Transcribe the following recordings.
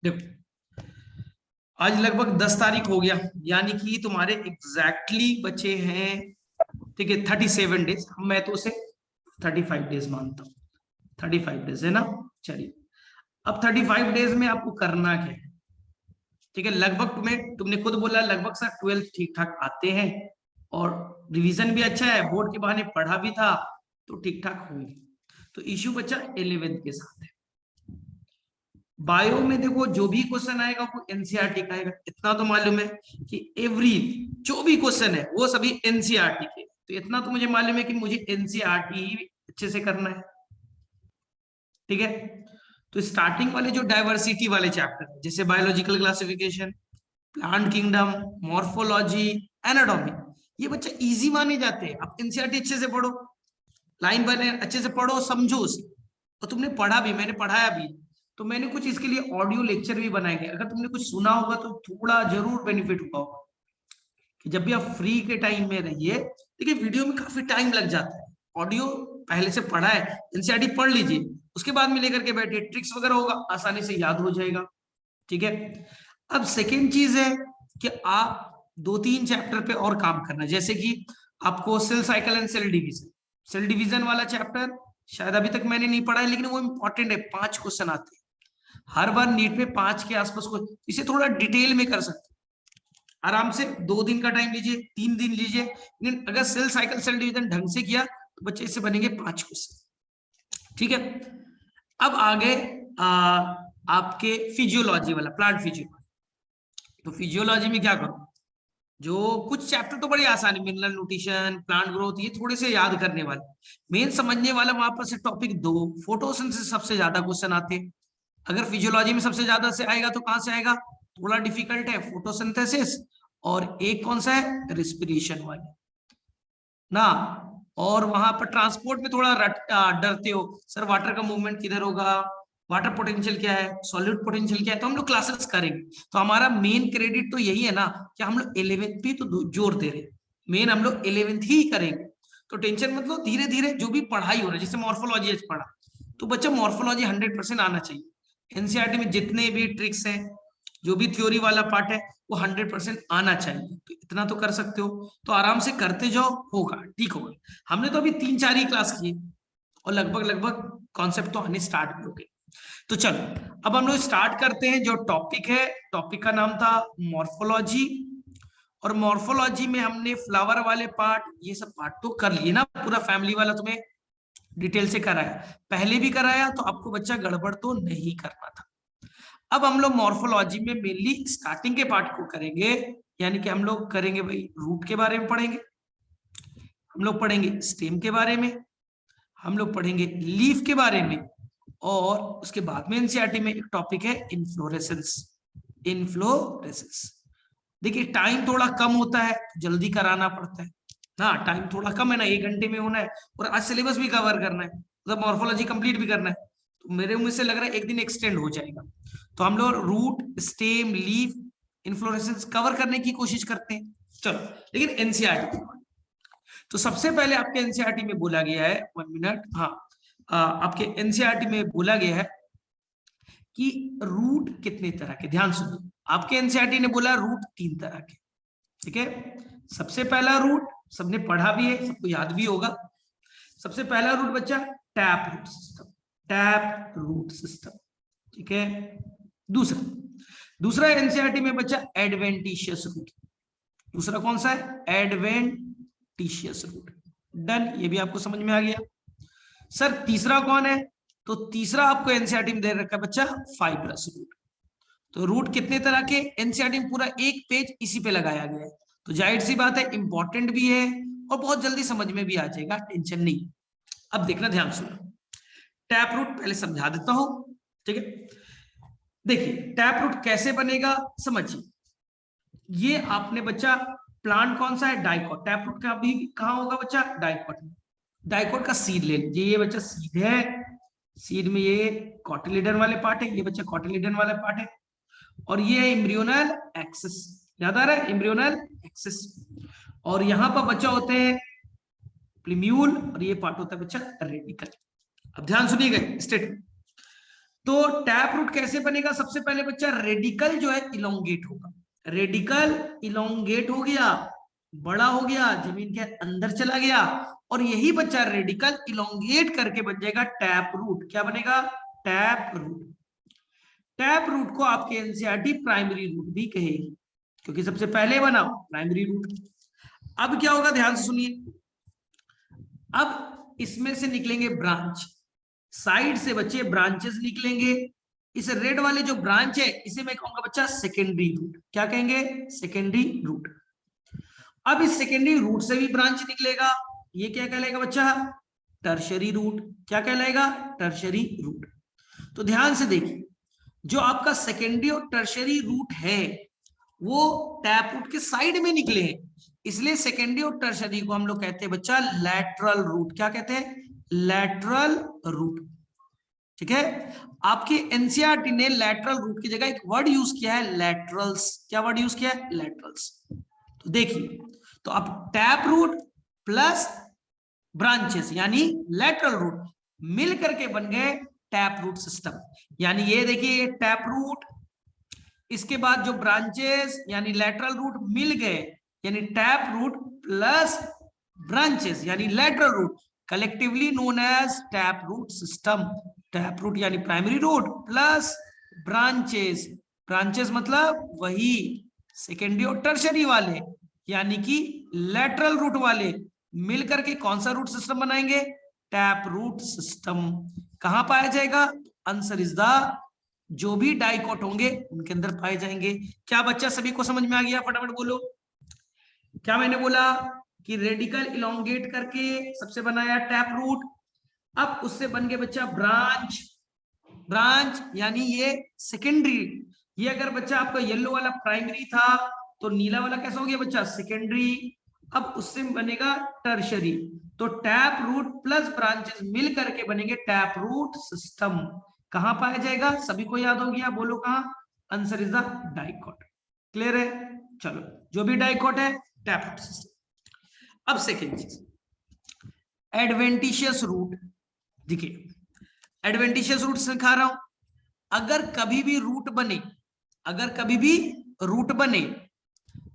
देखो, आज लगभग 10 तारीख हो गया, यानी कि तुम्हारे एग्जैक्टली बचे हैं, ठीक है, 37 डेज। मैं तो उसे 35 डेज मानता हूँ। 35 डेज है ना। चलिए, अब 35 डेज में आपको करना क्या है? ठीक है, लगभग तुमने खुद बोला लगभग सर 12 ठीक ठाक आते हैं, और रिवीजन भी अच्छा है, बोर्ड के बहाने पढ़ा भी था, तो ठीक ठाक होंगे। तो इश्यू बच्चा 11th के साथ है। बायो में देखो, जो भी क्वेश्चन आएगा वो एनसीईआरटी का आएगा, इतना तो मालूम है कि एवरी जो भी क्वेश्चन है वो सभी एनसीईआरटी के। तो इतना तो मुझे मालूम है कि मुझे एनसीईआरटी ही अच्छे से करना है। ठीक है, तो स्टार्टिंग वाले जो डाइवर्सिटी वाले चैप्टर, जैसे biological classification, plant kingdom, morphology, anatomy, ये बच्चा इजी माने जाते हैं। आप एनसीईआरटी अच्छे से पढ़ो, लाइन बने अच्छे से पढ़ो, समझो उसे। और तुमने पढ़ा भी, मैंने पढ़ाया भी, तो मैंने कुछ इसके लिए ऑडियो लेक्चर भी बनाए गए, अगर तुमने कुछ सुना होगा तो थोड़ा जरूर बेनिफिट हुआ होगा। कि जब भी आप फ्री के टाइम में रहिए, देखिए वीडियो में काफी टाइम लग जाता है, ऑडियो पहले से पढ़ा है, एनसीईआरटी पढ़ लीजिए, उसके बाद में लेकर के बैठिए, ट्रिक्स वगैरह होगा, आसानी से याद हो जाएगा। ठीक है, अब सेकेंड चीज है कि आप 2-3 चैप्टर पे और काम करना, जैसे कि आपको cell cycle and cell division, cell division वाला चैप्टर शायद अभी तक मैंने नहीं पढ़ा है, लेकिन वो इंपॉर्टेंट है, 5 क्वेश्चन आते हैं हर बार नीट में, 5 के आसपास को, इसे थोड़ा डिटेल में कर सकते हैं। आराम से 2 दिन का टाइम लीजिए, 3 दिन लीजिए, लेकिन अगर सेल साइकिल सेल डिवीजन ढंग से किया तो बच्चे इससे बनेंगे 5 क्वेश्चन। ठीक है, अब आगे आपके फिजियोलॉजी वाला, प्लांट फिजियोलॉजी। तो फिजियोलॉजी में क्या करो, जो कुछ चैप्टर तो बड़े आसान है, मिनरल न्यूट्रिशन, प्लांट ग्रोथ, ये थोड़े से याद करने वाले, मेन समझने वाला वहां पर से टॉपिक 2, फोटोसिंथेसिस सबसे ज्यादा क्वेश्चन आते हैं। अगर फिजियोलॉजी में सबसे ज्यादा से आएगा तो कहां से आएगा? थोड़ा डिफिकल्ट है, फोटोसिंथेसिस, और एक कौन सा है, रिस्पिरेशन वाली ना। और वहां पर ट्रांसपोर्ट में थोड़ा डरते हो, सर वाटर का मूवमेंट किधर होगा, वाटर पोटेंशियल क्या है, सॉल्यूट पोटेंशियल क्या है, तो हम लोग क्लासेस करेंगे। तो हमारा मेन क्रेडिट तो यही है ना कि हम लोग 11th भी तो जोर दे रहे हैं, मेन हम लोग 11th ही करेंगे। तो टेंशन मत लो, धीरे धीरे जो भी पढ़ाई हो रहा है, जैसे मॉर्फोलॉजी आज पढ़ा, तो बच्चा मॉर्फोलॉजी 100% आना चाहिए। एनसीईआरटी में जितने भी ट्रिक्स हैं, जो भी थ्योरी वाला पार्ट है, वो 100% आना चाहिए, तो इतना तो कर सकते हो। तो आराम से करते जाओ, होगा, ठीक होगा। हमने तो अभी 3-4 ही क्लास की और लगभग लगभग कॉन्सेप्ट तो आने स्टार्ट भी हो गए। तो चलो, अब हम लोग स्टार्ट करते हैं। जो टॉपिक है, टॉपिक का नाम था मॉर्फोलॉजी, और मॉर्फोलॉजी में हमने फ्लावर वाले पार्ट, ये सब पार्ट तो कर लिए ना, पूरा फैमिली वाला तुम्हें डिटेल से कराया, पहले भी कराया, तो आपको बच्चा गड़बड़ तो नहीं करना था। अब हम लोग मॉर्फोलॉजी में मेनली स्टार्टिंग के पार्ट को करेंगे, यानी कि हम लोग करेंगे भाई, रूट के बारे में पढ़ेंगे, हम लोग पढ़ेंगे स्टेम के बारे में, हम लोग पढ़ेंगे लीफ के बारे में, और उसके बाद में एनसीईआरटी में एक टॉपिक है इन्फ्लोरेसेंस। इन्फ्लोरेसेंस, देखिए टाइम थोड़ा कम होता है, जल्दी कराना पड़ता है ना, टाइम थोड़ा कम है ना, 1 घंटे में होना है, और आज सिलेबस भी कवर करना है, मतलब मॉर्फोलॉजी कंप्लीट भी करना है, तो मेरे मुझे से लग रहा है एक दिन एक्सटेंड हो जाएगा। तो हम लोग root, stem, leaf, inflorescence cover करने की कोशिश करते हैं। चलो, लेकिन एनसीईआरटी, तो सबसे पहले आपके एनसीईआरटी में बोला गया है, 1 मिनट, हाँ, आपके एनसीईआरटी में बोला गया है कि रूट कितने तरह के, ध्यान सुनिए, आपके एनसीईआरटी ने बोला रूट 3 तरह के। ठीक है, सबसे पहला रूट सबने पढ़ा भी है, सबको याद भी होगा। सबसे पहला रूट बच्चा tap root system, tap root system. ठीक है, दूसरा दूसरा एनसीईआरटी में बच्चा एडवेंटिशियस रूट। दूसरा कौन सा है? Adventitious root. डन, ये भी आपको समझ में आ गया। सर तीसरा कौन है? तो तीसरा आपको एनसीईआरटी में दे रखा है बच्चा, फाइब्रस रूट। तो रूट कितने तरह के, एनसीईआरटी में पूरा एक पेज इसी पे लगाया गया है, तो जाहिर सी बात है इंपॉर्टेंट भी है और बहुत जल्दी समझ में भी आ जाएगा, टेंशन नहीं। अब देखना ध्यान सुनो, टैप रूट पहले समझा देता हूं। ठीक है, देखिए टैप रूट कैसे बनेगा, समझिए। ये आपने बच्चा, प्लांट कौन सा है? डाइकॉट। टैप रूट का भी कहां होगा बच्चा? डाइकॉट में। डाइकॉट का सीड ले लीजिए, ये बच्चा सीड है, सीड में ये कॉटिलिडन वाले पार्ट है, ये बच्चा कॉटिलिडन वाला पार्ट है, और ये है एम्ब्रियोनल एक्सिस, याद आ रहा है, एम्ब्रियोनल एक्सिस। और यहां पर बच्चा होते हैं प्लीम्यूल, और ये पार्ट होता है बच्चा रेडिकल। अब ध्यान सुनिएगा स्टेटमेंट, तो टैप रूट कैसे बनेगा? सबसे पहले बच्चा रेडिकल जो है इलोंगेट होगा, रेडिकल इलोंगेट हो गया, बड़ा हो गया, जमीन के अंदर चला गया, और यही बच्चा रेडिकल इलोंगेट करके बन जाएगा टैप रूट। क्या बनेगा? Tap root. टैप रूट को आपके एनसीईआरटी प्राइमरी रूट भी कहेगी, क्योंकि सबसे पहले बना प्राइमरी रूट। अब क्या होगा, ध्यान से सुनिए। अब इसमें से निकलेंगे ब्रांच, साइड से बच्चे ब्रांचेस निकलेंगे। इस रेड वाले जो ब्रांच है इसे मैं कहूंगा बच्चा सेकेंडरी रूट। क्या कहेंगे? Secondary root. अब इस सेकेंडरी रूट से भी ब्रांच निकलेगा, ये क्या कहलाएगा बच्चा? Tertiary root. क्या कहलाएगा? Tertiary root. तो ध्यान से देखिए, जो आपका सेकेंडरी और टर्शरी रूट है वो टैप रूट के साइड में निकले हैं, इसलिए सेकेंडरी और टर्शरी को हम लोग कहते हैं बच्चा लैटरल रूट। क्या कहते हैं? Lateral root. ठीक है, आपके एनसीईआरटी ने लैटरल रूट की जगह एक वर्ड यूज किया है, लैटरल्स। क्या वर्ड यूज किया है? लैटरल्स। तो देखिए, तो अब टैप रूट प्लस ब्रांचेस यानी लैटरल रूट मिल करके बन गए टैप रूट सिस्टम। यानी ये देखिए टैप रूट, इसके बाद जो ब्रांचेस यानी लैटरल रूट मिल गए, यानी टैप रूट प्लस ब्रांचेस यानी lateral root, collectively known as tap root system. Tap root यानी primary root plus branches, branches मतलब वही सेकेंडरी और टर्शरी वाले यानी कि लैटरल रूट वाले मिलकर के कौन सा रूट सिस्टम बनाएंगे? Tap root system. कहां पाया जाएगा? आंसर इज द, जो भी डाइकोट होंगे उनके अंदर पाए जाएंगे। क्या बच्चा सभी को समझ में आ गया? फटाफट बोलो। क्या मैंने बोला कि रेडिकल इलोंगेट करके सबसे बनाया टैप रूट, अब उससे बन गए बच्चा ब्रांच। ब्रांच यानी ये सेकेंडरी। ये अगर बच्चा आपका येलो वाला प्राइमरी था तो नीला वाला कैसा हो गया बच्चा? सेकेंडरी। अब उससे बनेगा टर्शरी। तो टैप रूट प्लस ब्रांचेस मिल करके बनेंगे टैप रूट सिस्टम। कहां पाया जाएगा? सभी को याद हो गया? बोलो कहां? Answer is the dicot. Clear है? चलो, जो भी डाइकोट है टैप रूट सिस्टम। अब सेकेंड चीज, एडवेंटिशियस रूट। देखिए, एडवेंटिशियस रूट सिखा रहा हूं। अगर कभी भी रूट बने, अगर कभी भी रूट बने,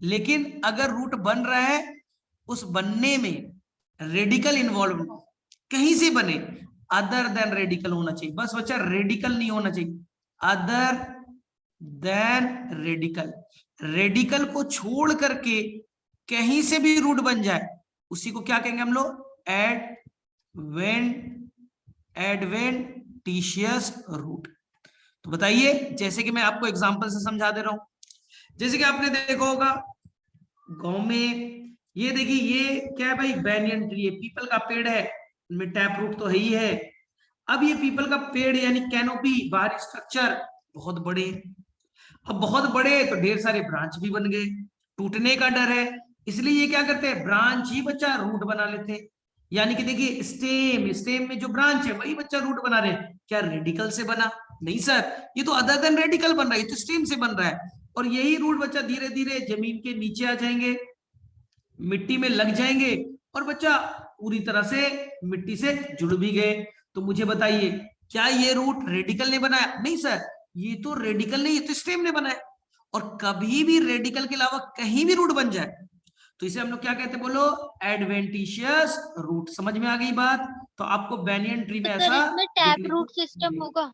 लेकिन अगर रूट बन रहा है उस बनने में रेडिकल इन्वॉल्व ना हो, कहीं से बने अदर देन रेडिकल होना चाहिए। बस बच्चा रेडिकल नहीं होना चाहिए, अदर देन रेडिकल। रेडिकल को छोड़ करके कहीं से भी रूट बन जाए उसी को क्या कहेंगे हम लोग? Adventitious root. तो बताइए, जैसे कि मैं आपको एग्जांपल से समझा दे रहा हूं। जैसे कि आपने देखा होगा गांव में, ये देखिए ये क्या है भाई? बैनियन ट्री है, पीपल का पेड़ है, इनमें टैप रूट तो है ही है। अब ये पीपल का पेड़ यानी कैनोपी, बाहरी स्ट्रक्चर बहुत बड़े, अब बहुत बड़े तो ढेर सारे ब्रांच भी बन गए, टूटने का डर है, इसलिए ये क्या करते हैं? ब्रांच ही बच्चा रूट बना लेते हैं। यानी कि देखिए स्टेम, स्टेम में जो ब्रांच है वही बच्चा रूट बना रहे हैं। क्या रेडिकल से बना? नहीं सर, ये तो अदर देन रेडिकल बन रहा है, ये तो स्टेम से बन रहा है। और यही रूट बच्चा धीरे धीरे जमीन के नीचे आ जाएंगे, मिट्टी में लग जाएंगे, और बच्चा पूरी तरह से मिट्टी से जुड़ भी गए। तो मुझे बताइए, क्या ये रूट रेडिकल ने बनाया? नहीं सर, ये तो रेडिकल नहीं, ये तो स्टेम ने बनाया। और कभी भी रेडिकल के अलावा कहीं भी रूट बन जाए तो इसे हम लोग क्या कहते हैं? बोलो, एडवेंटिशियस रूट। समझ में आ गई बात? तो आपको बैनियन ट्री में तो सर ऐसा इसमें टैप देखने को रूट सिस्टम मिलेगा। होगा?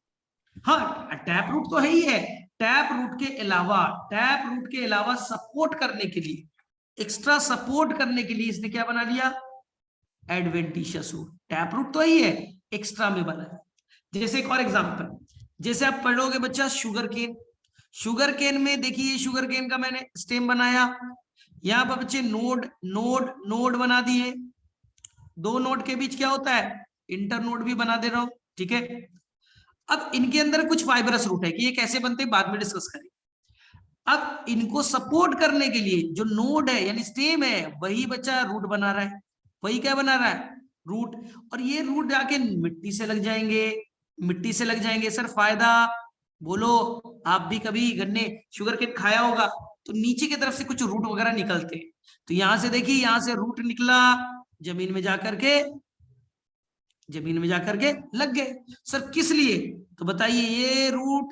हाँ, टैप रूट तो है ही है। टैप रूट के अलावा, टैप रूट के अलावा सपोर्ट करने के लिए, एक्स्ट्रा सपोर्ट करने के लिए इसने क्या बना लिया? Adventitious root. टैप रूट तो ही है, एक्स्ट्रा में बना है। जैसे एक और एग्जांपल, जैसे आप पढ़ोगे बच्चा शुगर केन। शुगर केन में देखिए, शुगर केन का मैंने स्टेम बनाया, यहाँ पर बच्चे नोड नोड नोड बना दिए। दो नोड के बीच क्या होता है? इंटर नोड भी बना दे रहा हूं। ठीक है, अब इनके अंदर कुछ फाइबरस रूट है कि ये कैसे बनते हैं बाद में डिस्कस करेंगे। अब इनको सपोर्ट करने के लिए जो नोड है यानी स्टेम है वही बच्चा रूट बना रहा है। वही क्या बना रहा है? रूट। और ये रूट जाके मिट्टी से लग जाएंगे, मिट्टी से लग जाएंगे। सर फायदा बोलो, आप भी कभी गन्ने शुगर केन खाया होगा तो नीचे की तरफ से कुछ रूट वगैरह निकलते हैं। तो यहां से देखिए, यहां से रूट निकला, जमीन में जाकर के, जमीन में जाकर के लग गए। सर किस लिए? तो बताइए ये रूट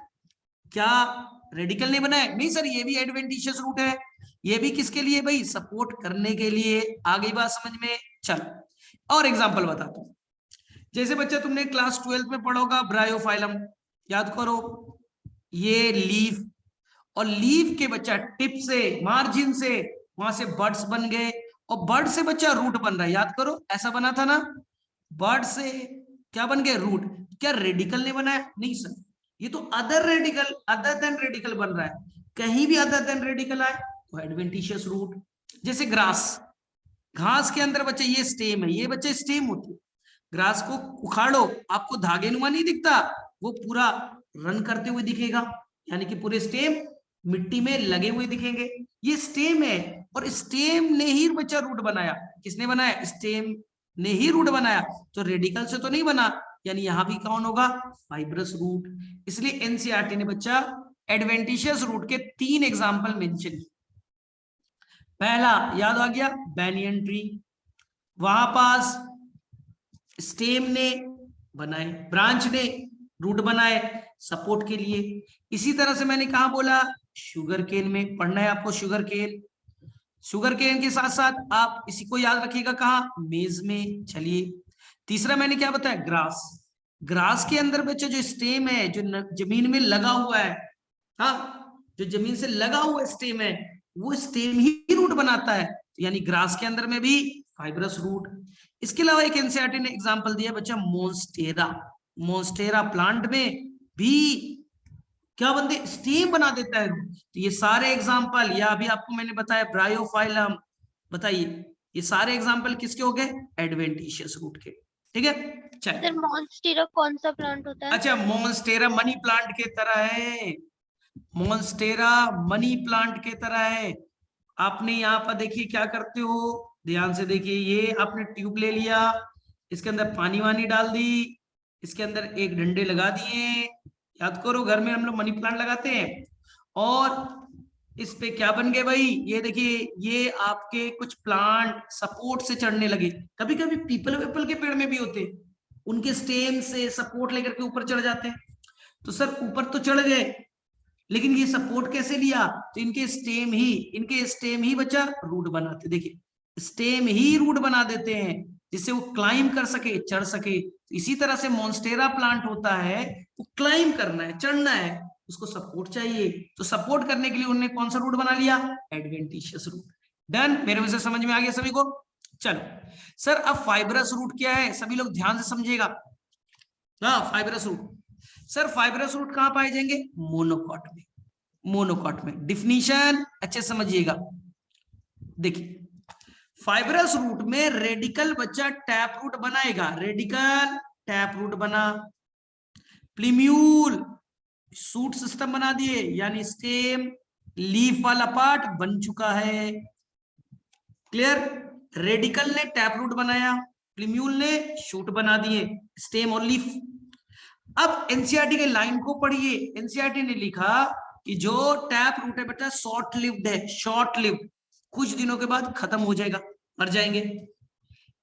क्या रेडिकल ने बनाया? नहीं सर, ये भी एडवेंटिशियस रूट है। ये भी किसके लिए भाई? सपोर्ट करने के लिए। आ गई बात समझ में? चल और एग्जांपल बताता हूं। जैसे बच्चा तुमने क्लास 12th में पढ़ा होगा ब्रायोफाइलम, याद करो। ये लीफ, और लीफ के बच्चा टिप से, मार्जिन से, वहां से बर्ड्स बन गए, और बर्ड से बच्चा रूट बन रहा है। याद करो, ऐसा बना था ना? बर्ड से क्या बन गए? रूट। क्या रेडिकल ने बनाया? नहीं सर, ये तो other radical, other than radical बन रहा है। कहीं भी अदर देन रेडिकल आए तो एडवेंटिशियस रूट। जैसे ग्रास, घास के अंदर बच्चे ये स्टेम है, ये बच्चे स्टेम होती है। ग्रास को उखाड़ो, आपको धागे नुमा नहीं दिखता, वो पूरा रन करते हुए दिखेगा, यानी कि पूरे स्टेम मिट्टी में लगे हुए दिखेंगे। ये स्टेम है, और स्टेम ने ही बच्चा रूट बनाया। किसने बनाया? स्टेम ने ही रूट बनाया, तो रेडिकल से तो नहीं बना। यानी यहां भी कौन होगा? Fibrous root. इसलिए एनसीईआरटी ने बच्चा एडवेंटिशियस रूट के 3 एग्जाम्पल मेंशन किए। पहला याद आ गया, बैनियन ट्री, वहां पास स्टेम ने बनाए, ब्रांच ने रूट बनाए सपोर्ट के लिए। इसी तरह से मैंने कहा बोला, शुगर केन में पढ़ना है आपको। शुगर केन, शुगर केन के साथ साथ आप इसी को याद रखिएगा कहा? मेज में। चलिए तीसरा मैंने क्या बताया? ग्रास। ग्रास के अंदर बच्चे जो स्टेम है, जो जमीन में लगा हुआ है, हाँ, जो जमीन से लगा हुआ स्टेम है, वो स्टेम ही रूट बनाता है। यानी ग्रास के अंदर में भी फाइब्रस रूट। इसके अलावा एक एनसीईआरटी ने एग्जांपल दिया बच्चा, मोन्स्टेरा। मोन्स्टेरा प्लांट में भी क्या बनते? स्टेम बना देता है रूट। तो ये सारे एग्जांपल, या अभी आपको मैंने बताया ब्रायोफाइलम, बताइए ये सारे एग्जांपल किसके हो गए? एडवेंटिशियस रूट के। ठीक है, चलिए। सर मॉन्स्टेरा कौन सा प्लांट होता है? अच्छा, मोन्स्टेरा मनी प्लांट के तरह है। मोन्स्टेरा मनी प्लांट के तरह है। आपने यहाँ पर देखिए क्या करते हो, ध्यान से देखिए। ये आपने ट्यूब ले लिया, इसके अंदर पानी वानी डाल दी, इसके अंदर एक डंडे लगा दिए। याद करो, घर में हम लोग मनी प्लांट लगाते हैं। और इस पे क्या बन गए भाई? ये देखिए, ये आपके कुछ प्लांट सपोर्ट से चढ़ने लगे। कभी कभी पीपल वेपल के पेड़ में भी होते हैं, उनके स्टेम से सपोर्ट लेकर के ऊपर चढ़ जाते हैं। तो सर ऊपर तो चढ़ गए, लेकिन ये सपोर्ट कैसे लिया? तो इनके स्टेम ही बच्चा रूट बनाते। देखिए, स्टेम ही रूट बना देते हैं, जिससे वो क्लाइम कर सके, चढ़ सके। तो इसी तरह से मॉन्स्टेरा प्लांट होता है, वो क्लाइम करना है, चढ़ना है, उसको सपोर्ट चाहिए। तो सपोर्ट करने के लिए उन्होंने कौन सा रूट बना लिया? Adventitious root. डन, मेरे वजह समझ में आ गया सभी को? चलो सर, अब फाइब्रस रूट क्या है, सभी लोग ध्यान से समझिएगा। हाँ, fibrous root, sir fibrous root कहां पाए जाएंगे? मोनोकॉट में। मोनोकॉट में डिफिनीशन अच्छे समझिएगा। देखिए, फाइब्रस रूट में रेडिकल बच्चा टैप रूट बनाएगा। रेडिकल टैप रूट बना, प्लीम्यूल सूट सिस्टम बना दिए, यानी स्टेम लीफ वाला पार्ट बन चुका है। क्लियर? रेडिकल ने टैप रूट बनाया, प्लीम्यूल ने शूट बना दिए, स्टेम और लीफ। अब एनसीईआरटी के लाइन को पढ़िए। एनसीईआरटी ने लिखा कि जो टैप रूट है बेटा शॉर्ट लिव्ड है, शॉर्ट लिव्ड, कुछ दिनों के बाद खत्म हो जाएगा, मर जाएंगे।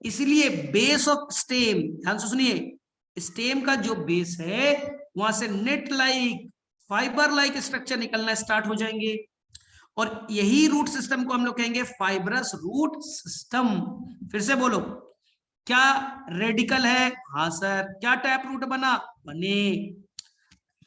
इसलिए बेस ऑफ स्टेम, ध्यान से सुनिए, स्टेम का जो बेस है वहां से net like, fibre like structure निकलना स्टार्ट हो जाएंगे, और यही रूट सिस्टम को हम लोग कहेंगे फाइब्रस रूट सिस्टम। फिर से बोलो, क्या रेडिकल है? हाँ सर। क्या टैप रूट बना? बने।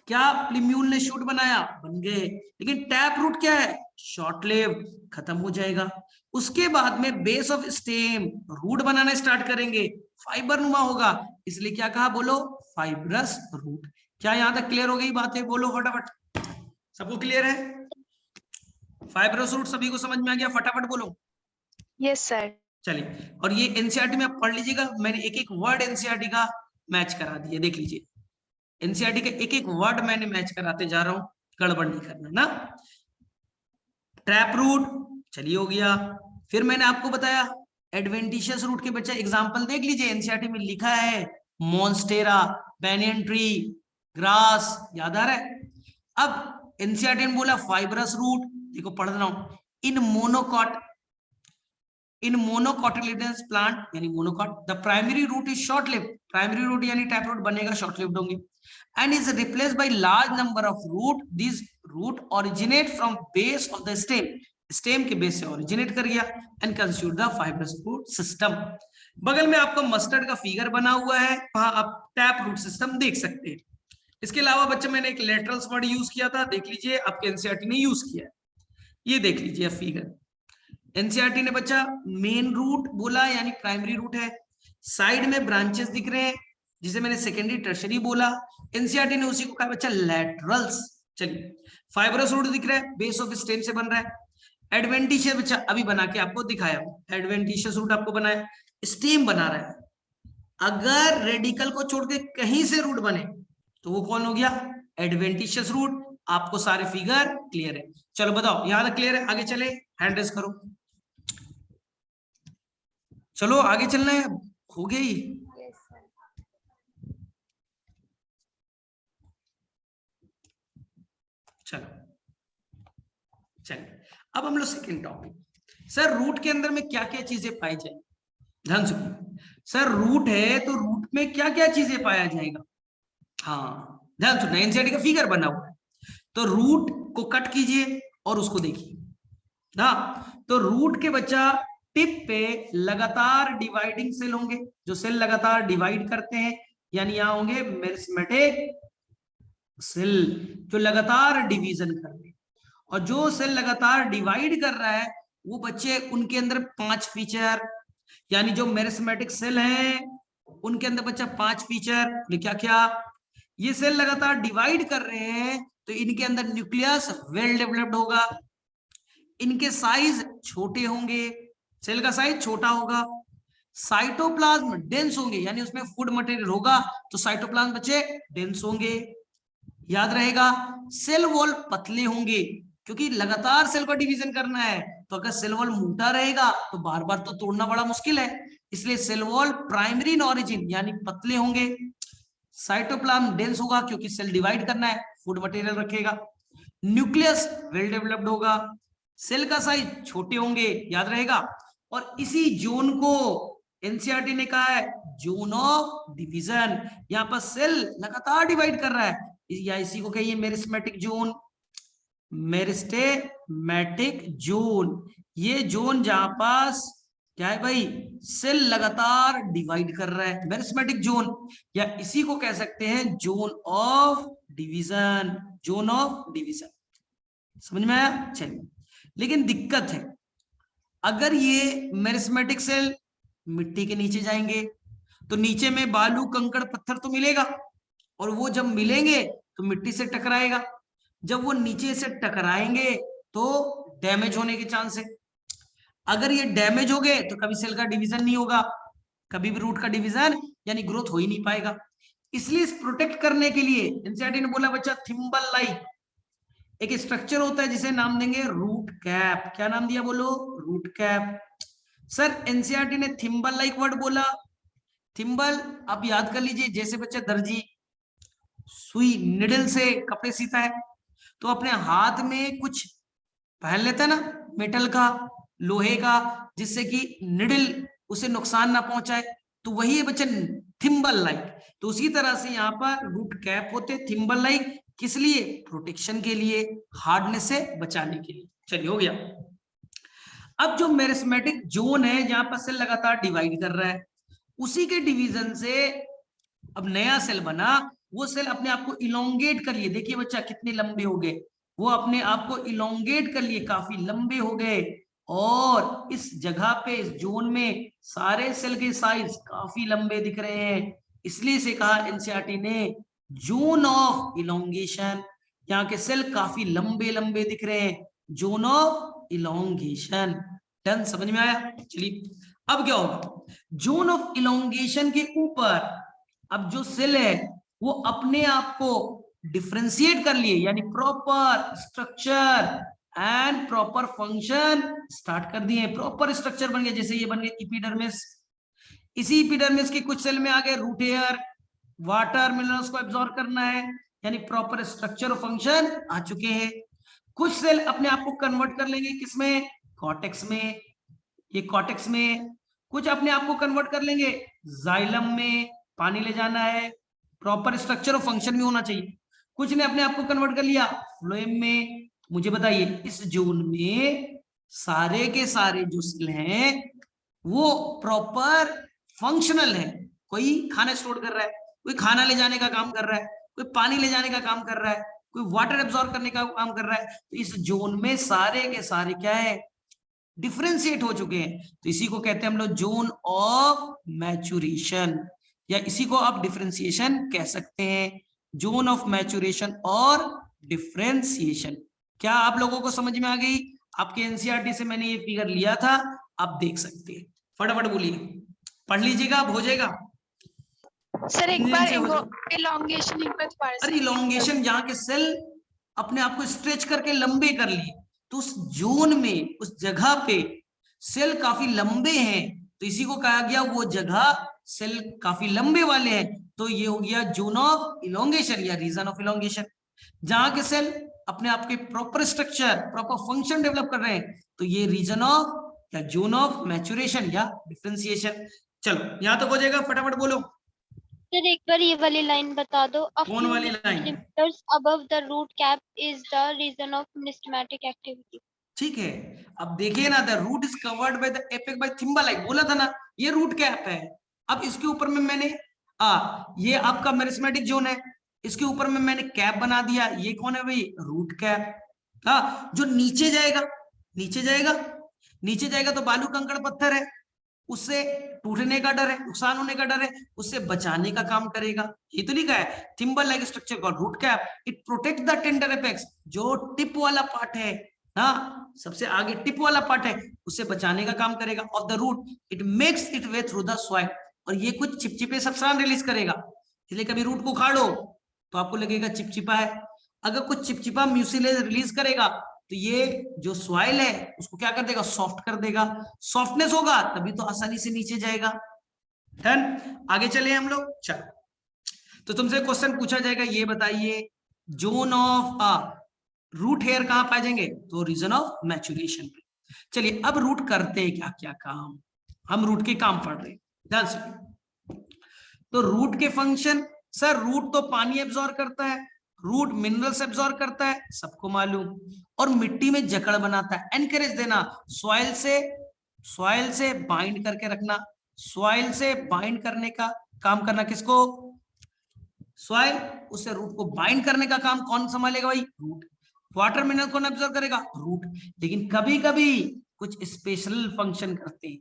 क्या प्लीम्यूल ने शूट बनाया? बन गए। लेकिन टैप रूट क्या है? शॉर्ट लिव्ड, खत्म हो जाएगा। उसके बाद में बेस ऑफ स्टेम रूट बनाना स्टार्ट करेंगे, फाइबर नुमा होगा, इसलिए क्या कहा? बोलो, फाइब्रस रूट। क्या यहां तक क्लियर हो गई बातें? बोलो फटाफट, सबको क्लियर है? फाइब्रस रूट सभी को समझ में आ गया? फटाफट बोलो। Yes sir. चलिए, और ये एनसीईआरटी में आप पढ़ लीजिएगा, मैंने एक एक वर्ड एनसीईआरटी का मैच करा दिया, देख लीजिए। एनसीईआरटी के एक एक वर्ड मैंने मैच कराते जा रहा हूं, गड़बड़ नहीं करना ना। ट्रैप रूट चलिए हो गया। फिर मैंने आपको बताया एडवेंटिशियस रूट के बच्चा एग्जांपल देख लीजिए, एनसीईआरटी में लिखा है मॉन्स्टेरा, बैनियन ट्री, ग्रास, याद आ रहा है? अब एनसीईआरटी ने बोला फाइब्रस रूट, देखो पढ़ रहा हूं, in monocot, in monocotyledonous plant यानी monocot the primary root is short lived, primary root यानी टैप रूट बनेगा शॉर्ट लिव्ड होंगे, and is replaced by large number of root, this root originate from base of the stem, stem के base से originate कर गया and constitute the fibrous root system. बगल में आपको मस्टर्ड का फिगर बना हुआ है, वहां आप टैप रूट सिस्टम देख सकते हैं। इसके अलावा बच्चे मैंने एक लेटरल्स वर्ड यूज किया था, देख लीजिए आपके एनसीईआरटी ने यूज किया है, ये देख लीजिए फिगर। एनसीईआरटी ने बच्चा मेन रूट बोला यानी प्राइमरी रूट है, साइड में ब्रांचेस दिख रहे हैं जिसे मैंने सेकेंडरी टर्शरी बोला, एनसीईआरटी ने उसी को कहा बच्चा लैटरल्स। चलिए फाइब्रस रूट दिख रहा है, बेस ऑफ स्टेम से बन रहा है। एडवेंटिशियस बच्चा अभी बना के आपको दिखाया, एडवेंटिशियस रूट आपको बनाया, स्टेम बना रहा है। अगर रेडिकल को छोड़ के कहीं से रूट बने तो वो कौन हो गया, एडवेंटिशियस रूट। आपको सारे फिगर क्लियर है, चलो बताओ यहां तक क्लियर है, आगे चले, हैंड रेज करो, चलो आगे चलना है, हो गई। चलो चलिए अब हम लोग सेकेंड टॉपिक, सर रूट के अंदर में क्या क्या चीजें पाई जाएंगी, ध्यान सुनिए। सर रूट है तो रूट में क्या क्या चीजें पाया जाएगा, हाँ ध्यान सुनना, एनसीईआरटी का फिगर बना हुआ है, तो रूट को कट कीजिए और उसको देखिए ना, तो रूट के बच्चा टिप पे लगातार डिवाइडिंग सेल होंगे, जो सेल लगातार डिवाइड करते हैं, यानी यहां होंगे मेरिस्मेटिक सेल जो लगातार डिवीजन कर रहे हैं, और जो सेल लगातार डिवाइड कर रहा है वो बच्चे उनके अंदर 5 फीचर, यानी जो मेरिस्मेटिक सेल है उनके अंदर बच्चा 5 फीचर, क्या क्या, ये सेल लगातार डिवाइड कर रहे हैं तो इनके अंदर न्यूक्लियस वेल डेवलप्ड होगा, इनके साइज छोटे होंगे, सेल का साइज छोटा होगा, साइटोप्लाज्म डेंस होंगे, यानी उसमें फूड मटेरियल होगा तो साइटोप्लाज्म बच्चे डेंस होंगे, याद रहेगा। सेल वॉल पतले होंगे क्योंकि लगातार सेल का डिवीजन करना है, तो अगर सेल वॉल मोटा रहेगा तो बार बार तो तोड़ना बड़ा मुश्किल है, इसलिए cell wall primary in origin यानी पतले होंगे, साइटोप्लाज्म डेंस होगा क्योंकि सेल डिवाइड करना है, फूड मटेरियल रखेगा, न्यूक्लियस वेल डेवलप्ड होगा, सेल का साइज छोटे होंगे, याद रहेगा, और इसी जोन को एनसीईआरटी ने कहा है जोन ऑफ डिवीजन, यहां पर सेल लगातार डिवाइड कर रहा है, या इसी को कहिए मेरिस्मेटिक जोन, मेरिस्टेमेटिक जोन, ये जोन जहां पास क्या है भाई, सेल लगातार डिवाइड कर रहा है, मेरिस्मेटिक जोन, या इसी को कह सकते हैं zone of division, zone of division, समझ में आया। चलिए लेकिन दिक्कत है, अगर ये मेरिस्मेटिक सेल मिट्टी के नीचे जाएंगे तो नीचे में बालू कंकड़ पत्थर तो मिलेगा, और वो जब मिलेंगे तो मिट्टी से टकराएगा, जब वो नीचे से टकराएंगे तो डैमेज होने के चांस है, अगर ये डैमेज हो गए तो कभी सेल का डिवीजन नहीं होगा, कभी भी रूट का डिवीजन यानी ग्रोथ हो ही नहीं पाएगा, इसलिए इस प्रोटेक्ट करने के लिए एनसीईआरटी ने बोला बच्चा थिम्बल लाइक एक स्ट्रक्चर होता है जिसे नाम देंगे रूट कैप, क्या नाम दिया बोलो, रूट कैप। सर एनसीईआरटी ने थिम्बल लाइक वर्ड बोला, थिम्बल आप याद कर लीजिए, जैसे बच्चा दर्जी सुई निडल से कपड़े सीता है तो अपने हाथ में कुछ पहन लेता है ना, मेटल का, लोहे का, जिससे कि निडल उसे नुकसान ना पहुंचाए, तो वही है बच्चा थिम्बल लाइक, तो उसी तरह से यहाँ पर रूट कैप होते थिम्बल लाइक, किस लिए, प्रोटेक्शन के लिए, हार्डनेस से बचाने के लिए। चलिए हो गया। अब जो मेरिस्मेटिक जोन है जहां पर सेल लगातार डिवाइड कर रहा है, उसी के डिवीजन से अब नया सेल बना, वो सेल अपने आप को इलोंगेट कर लिए, देखिए बच्चा कितने लंबे हो गए, वो अपने आप को इलोंगेट कर लिए, काफी लंबे हो गए, और इस जगह पे इस जोन में सारे सेल के साइज काफी लंबे दिख रहे हैं, इसलिए इसे कहा एनसीईआरटी ने जोन ऑफ इलोंगेशन, यहाँ के सेल काफी लंबे लंबे दिख रहे हैं, जोन ऑफ इलोंगेशन। डन, समझ में आया। चलिए अब क्या होगा, जोन ऑफ इलोंगेशन के ऊपर अब जो सेल है वो अपने आप को डिफरेंशिएट कर लिए, यानी proper structure and proper function start कर दिए, प्रॉपर स्ट्रक्चर बन गया, जैसे ये बन गया एपिडर्मिस, इसी एपिडर्मिस के कुछ सेल में आ गए रूट हेयर, वाटर मिनरल्स को एब्जॉर्ब करना है, यानी प्रॉपर स्ट्रक्चर और फंक्शन आ चुके हैं। कुछ सेल अपने आप को कन्वर्ट कर लेंगे किसमें, कॉर्टेक्स में, ये कॉर्टेक्स में, कुछ अपने आप को कन्वर्ट कर लेंगे जाइलम में, पानी ले जाना है, प्रॉपर स्ट्रक्चर और फंक्शन भी होना चाहिए। कुछ ने अपने आप को कन्वर्ट कर लिया फ्लोएम में। मुझे बताइए इस जोन में सारे के सारे जो सेल हैं वो प्रॉपर फंक्शनल है। कोई खाना स्टोर कर रहा है, कोई खाना ले जाने का काम कर रहा है, कोई पानी ले जाने का काम कर रहा है, कोई वाटर एब्जॉर्ब करने का काम कर रहा है। तो इस जोन में सारे के सारे क्या है, डिफ्रेंशिएट हो चुके हैं। तो इसी को कहते हैं हम लोग जोन ऑफ मैचुरेशन, या इसी को आप डिफ्रेंसिएशन कह सकते हैं, जोन ऑफ मैचुरेशन और डिफ्रेंसिएशन। क्या आप लोगों को समझ में आ गई? आपके एनसीईआरटी से मैंने ये फिगर लिया था, आप देख सकते हैं। फटाफट बोलिए, पढ़ लीजिएगा, अब हो जाएगा। सर एक इंजन बार से हो जाएगा। इलोंगेशन एक बार दोबारा अरे से इलोंगेशन, जहां के सेल अपने आप को स्ट्रेच करके लंबे कर लिए, तो उस जोन में उस जगह पे सेल काफी लंबे हैं, तो इसी को कहा गया वो जगह सेल काफी लंबे वाले हैं। तो ये हो गया जोन ऑफ इलोंगेशन या रीजन ऑफ इलोंगेशन। जहां के सेल अपने आप के proper structure proper function develop कर रहे हैं, तो ये रीजन ऑफ या जोन ऑफ मैचुरेशन या डिफरेंशिएशन। चलो यहां तक हो जाएगा, फटाफट बोलो। सर एक बार ये वाली लाइन बता दो। अ कौन फ्यू वाली line? Millimetres above the root cap is the region of meristematic activity. ठीक है, अब देखिए ना, the root is covered by the apex by thimble, बोला था ना, ये रूट कैप है। अब इसके ऊपर में मैंने ये आपका मेरिस्मेटिक जोन है, इसके ऊपर में मैंने कैप बना दिया। ये कौन है भाई? Root cap. हाँ, जो नीचे जाएगा, नीचे जाएगा, नीचे जाएगा तो बालू कंकड़ पत्थर है, उससे टूटने का डर है, नुकसान होने का डर है, उससे बचाने का काम करेगा। ये तो लिखा है thimble like structure called root cap, it protect the tender apex, जो टिप वाला पार्ट है, हाँ सबसे आगे टिप वाला पार्ट है, उससे बचाने का काम करेगा of the root. It makes it way through the soil, और ये कुछ चिपचिपे सब्सटेंस रिलीज करेगा। इसलिए कभी रूट को उखाड़ो तो आपको लगेगा चिपचिपा है, अगर कुछ चिपचिपा म्यूसिलेज रिलीज करेगा तो ये जो सॉइल है उसको क्या कर देगा? सॉफ्ट कर देगा। सॉफ्टनेस होगा तभी तो आसानी से नीचे जाएगा। डन, आगे चले हम लोग। चलो, तो तुमसे क्वेश्चन पूछा जाएगा, ये बताइए जोन ऑफ रूट हेयर कहां पाए जाएंगे? तो रीजन ऑफ मैचुरेशन पे। चलिए अब रूट करते हैं क्या क्या काम, हम रूट के काम पढ़ रहे हैं, ध्यान से। तो रूट के फंक्शन, सर रूट तो पानी एब्जॉर्ब करता है, रूट मिनरल्स एब्जॉर्ब करता है, सबको मालूम, और मिट्टी में जकड़ बनाता है, एनकरेज देना, सॉइल से बाइंड करके रखना, सॉइल से बाइंड करने का काम करना, किसको? सॉइल, उससे रूट को बाइंड करने का काम कौन संभालेगा भाई? रूट। वाटर मिनरल कौन एब्जॉर्ब करेगा? रूट। लेकिन कभी कभी कुछ स्पेशल फंक्शन करते हैं,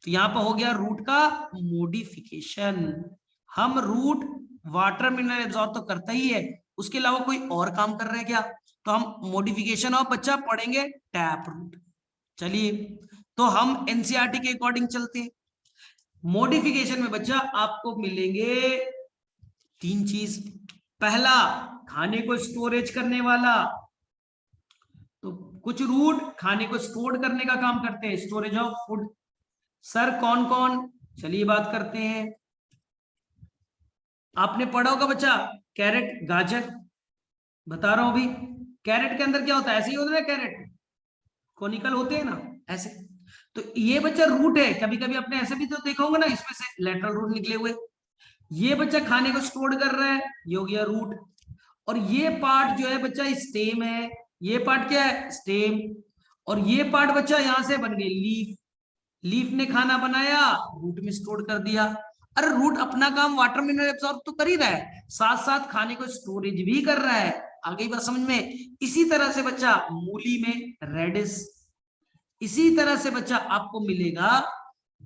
तो यहां पर हो गया रूट का मॉडिफिकेशन। हम रूट वाटर मिनरल एब्जॉर्ब तो करता ही है, उसके अलावा कोई और काम कर रहे हैं क्या? तो हम मॉडिफिकेशन ऑफ बच्चा पढ़ेंगे टैप रूट। चलिए, तो हम एनसीईआरटी के अकॉर्डिंग चलते हैं। मॉडिफिकेशन में बच्चा आपको मिलेंगे तीन चीज। पहला, खाने को स्टोरेज करने वाला, तो कुछ रूट खाने को स्टोर करने का काम करते हैं, स्टोरेज ऑफ फूड। सर कौन कौन? चलिए बात करते हैं। आपने पढ़ा होगा बच्चा कैरेट, गाजर, बता रहा हूं अभी। कैरेट के अंदर क्या होता है? ऐसे ही होता है कैरेट, कोनिकल होते हैं ना ऐसे। तो ये बच्चा रूट है, कभी कभी आपने ऐसे भी तो देखा होगा ना, इसमें से लेटरल रूट निकले हुए। ये बच्चा खाने को स्टोर कर रहा है, ये हो गया रूट। और ये पार्ट जो है बच्चा स्टेम है, ये पार्ट क्या है? स्टेम। और ये पार्ट बच्चा यहां से बन गई लीफ, लीफ ने खाना बनाया, रूट में स्टोर कर दिया। अरे रूट अपना काम वाटर मिनरल एब्सॉर्ब तो कर ही रहा है, साथ साथ खाने को स्टोरेज भी कर रहा है। आ गई बात समझ में? इसी तरह से बच्चा मूली में रेडिस, इसी तरह से बच्चा आपको मिलेगा।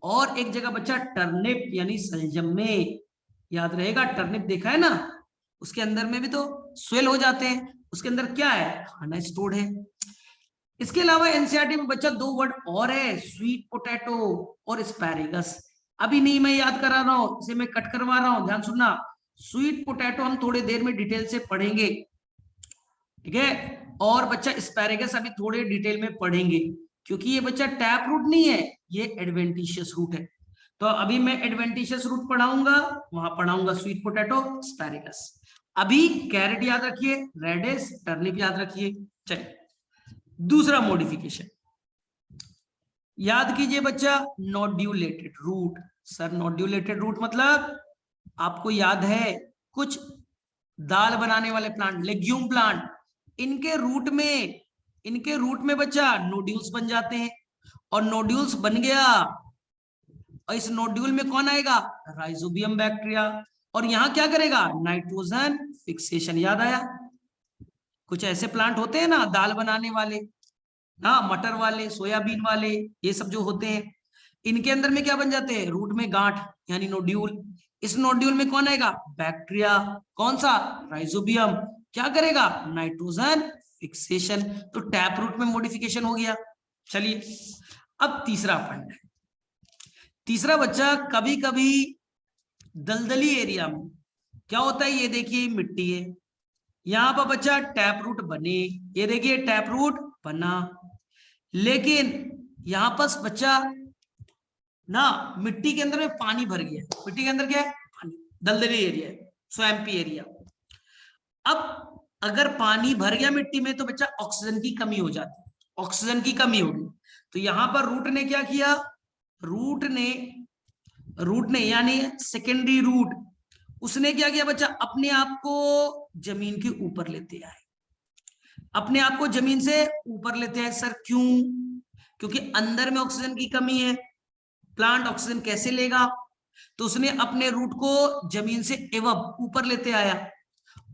और एक जगह बच्चा टर्निप यानी सलजम में, याद रहेगा टर्निप देखा है ना, उसके अंदर में भी तो स्वेल हो जाते हैं, उसके अंदर क्या है? खाना स्टोर्ड है। इसके अलावा एनसीईआरटी में बच्चा दो वर्ड और है, स्वीट पोटैटो और एस्पैरेगस। अभी नहीं मैं याद करा रहा हूं, इसे मैं कट करवा रहा हूं, ध्यान सुनना। स्वीट पोटैटो हम थोड़ी देर में डिटेल से पढ़ेंगे, ठीक है। और बच्चा एस्पैरेगस अभी थोड़े डिटेल में पढ़ेंगे, क्योंकि ये बच्चा टैप रूट नहीं है, ये एडवेंटिशियस रूट है। तो अभी मैं एडवेंटिशियस रूट पढ़ाऊंगा, वहां पढ़ाऊंगा स्वीट पोटैटो, एस्पैरेगस। अभी कैरेट याद रखिए, रेडिश, टर्निप याद रखिए। चलिए दूसरा मॉडिफिकेशन, याद कीजिए बच्चा, नोड्यूलेटेड रूट। सर नोड्यूलेटेड रूट मतलब आपको याद है कुछ दाल बनाने वाले प्लांट, लेग्यूम प्लांट, इनके रूट में बच्चा नोड्यूल्स बन जाते हैं, और नोड्यूल्स बन गया और इस नोड्यूल में कौन आएगा, राइजोबियम बैक्टीरिया, और यहां क्या करेगा, नाइट्रोजन फिक्सेशन। याद आया, कुछ ऐसे प्लांट होते हैं ना दाल बनाने वाले, हाँ मटर वाले, सोयाबीन वाले, ये सब जो होते हैं, इनके अंदर में क्या बन जाते हैं, रूट में गांठ यानी नोड्यूल। इस नोड्यूल में कौन आएगा, बैक्टीरिया, कौन सा, राइजोबियम, क्या करेगा, नाइट्रोजन फिक्सेशन। तो टैप रूट में मॉडिफिकेशन हो गया। चलिए अब तीसरा फंड है। तीसरा बच्चा, कभी कभी दलदली एरिया में क्या होता है, ये देखिए मिट्टी है, यहां पर बच्चा टैप रूट बने, ये देखिए टैप रूट बना, लेकिन यहां पर बच्चा ना मिट्टी के अंदर में पानी भर गया, मिट्टी के अंदर क्या है, पानी, दलदली एरिया है, स्वैम्पी एरिया। अब अगर पानी भर गया मिट्टी में तो बच्चा ऑक्सीजन की कमी हो जाती है, ऑक्सीजन की कमी होगी। तो यहां पर रूट ने क्या किया, रूट ने यानी सेकेंडरी रूट, उसने क्या किया बच्चा, अपने आप को जमीन के ऊपर लेते आए, अपने आप को जमीन से ऊपर लेते हैं। सर क्यों, क्योंकि अंदर में ऑक्सीजन की कमी है, प्लांट ऑक्सीजन कैसे लेगा, तो उसने अपने रूट को जमीन से एवं ऊपर लेते आया,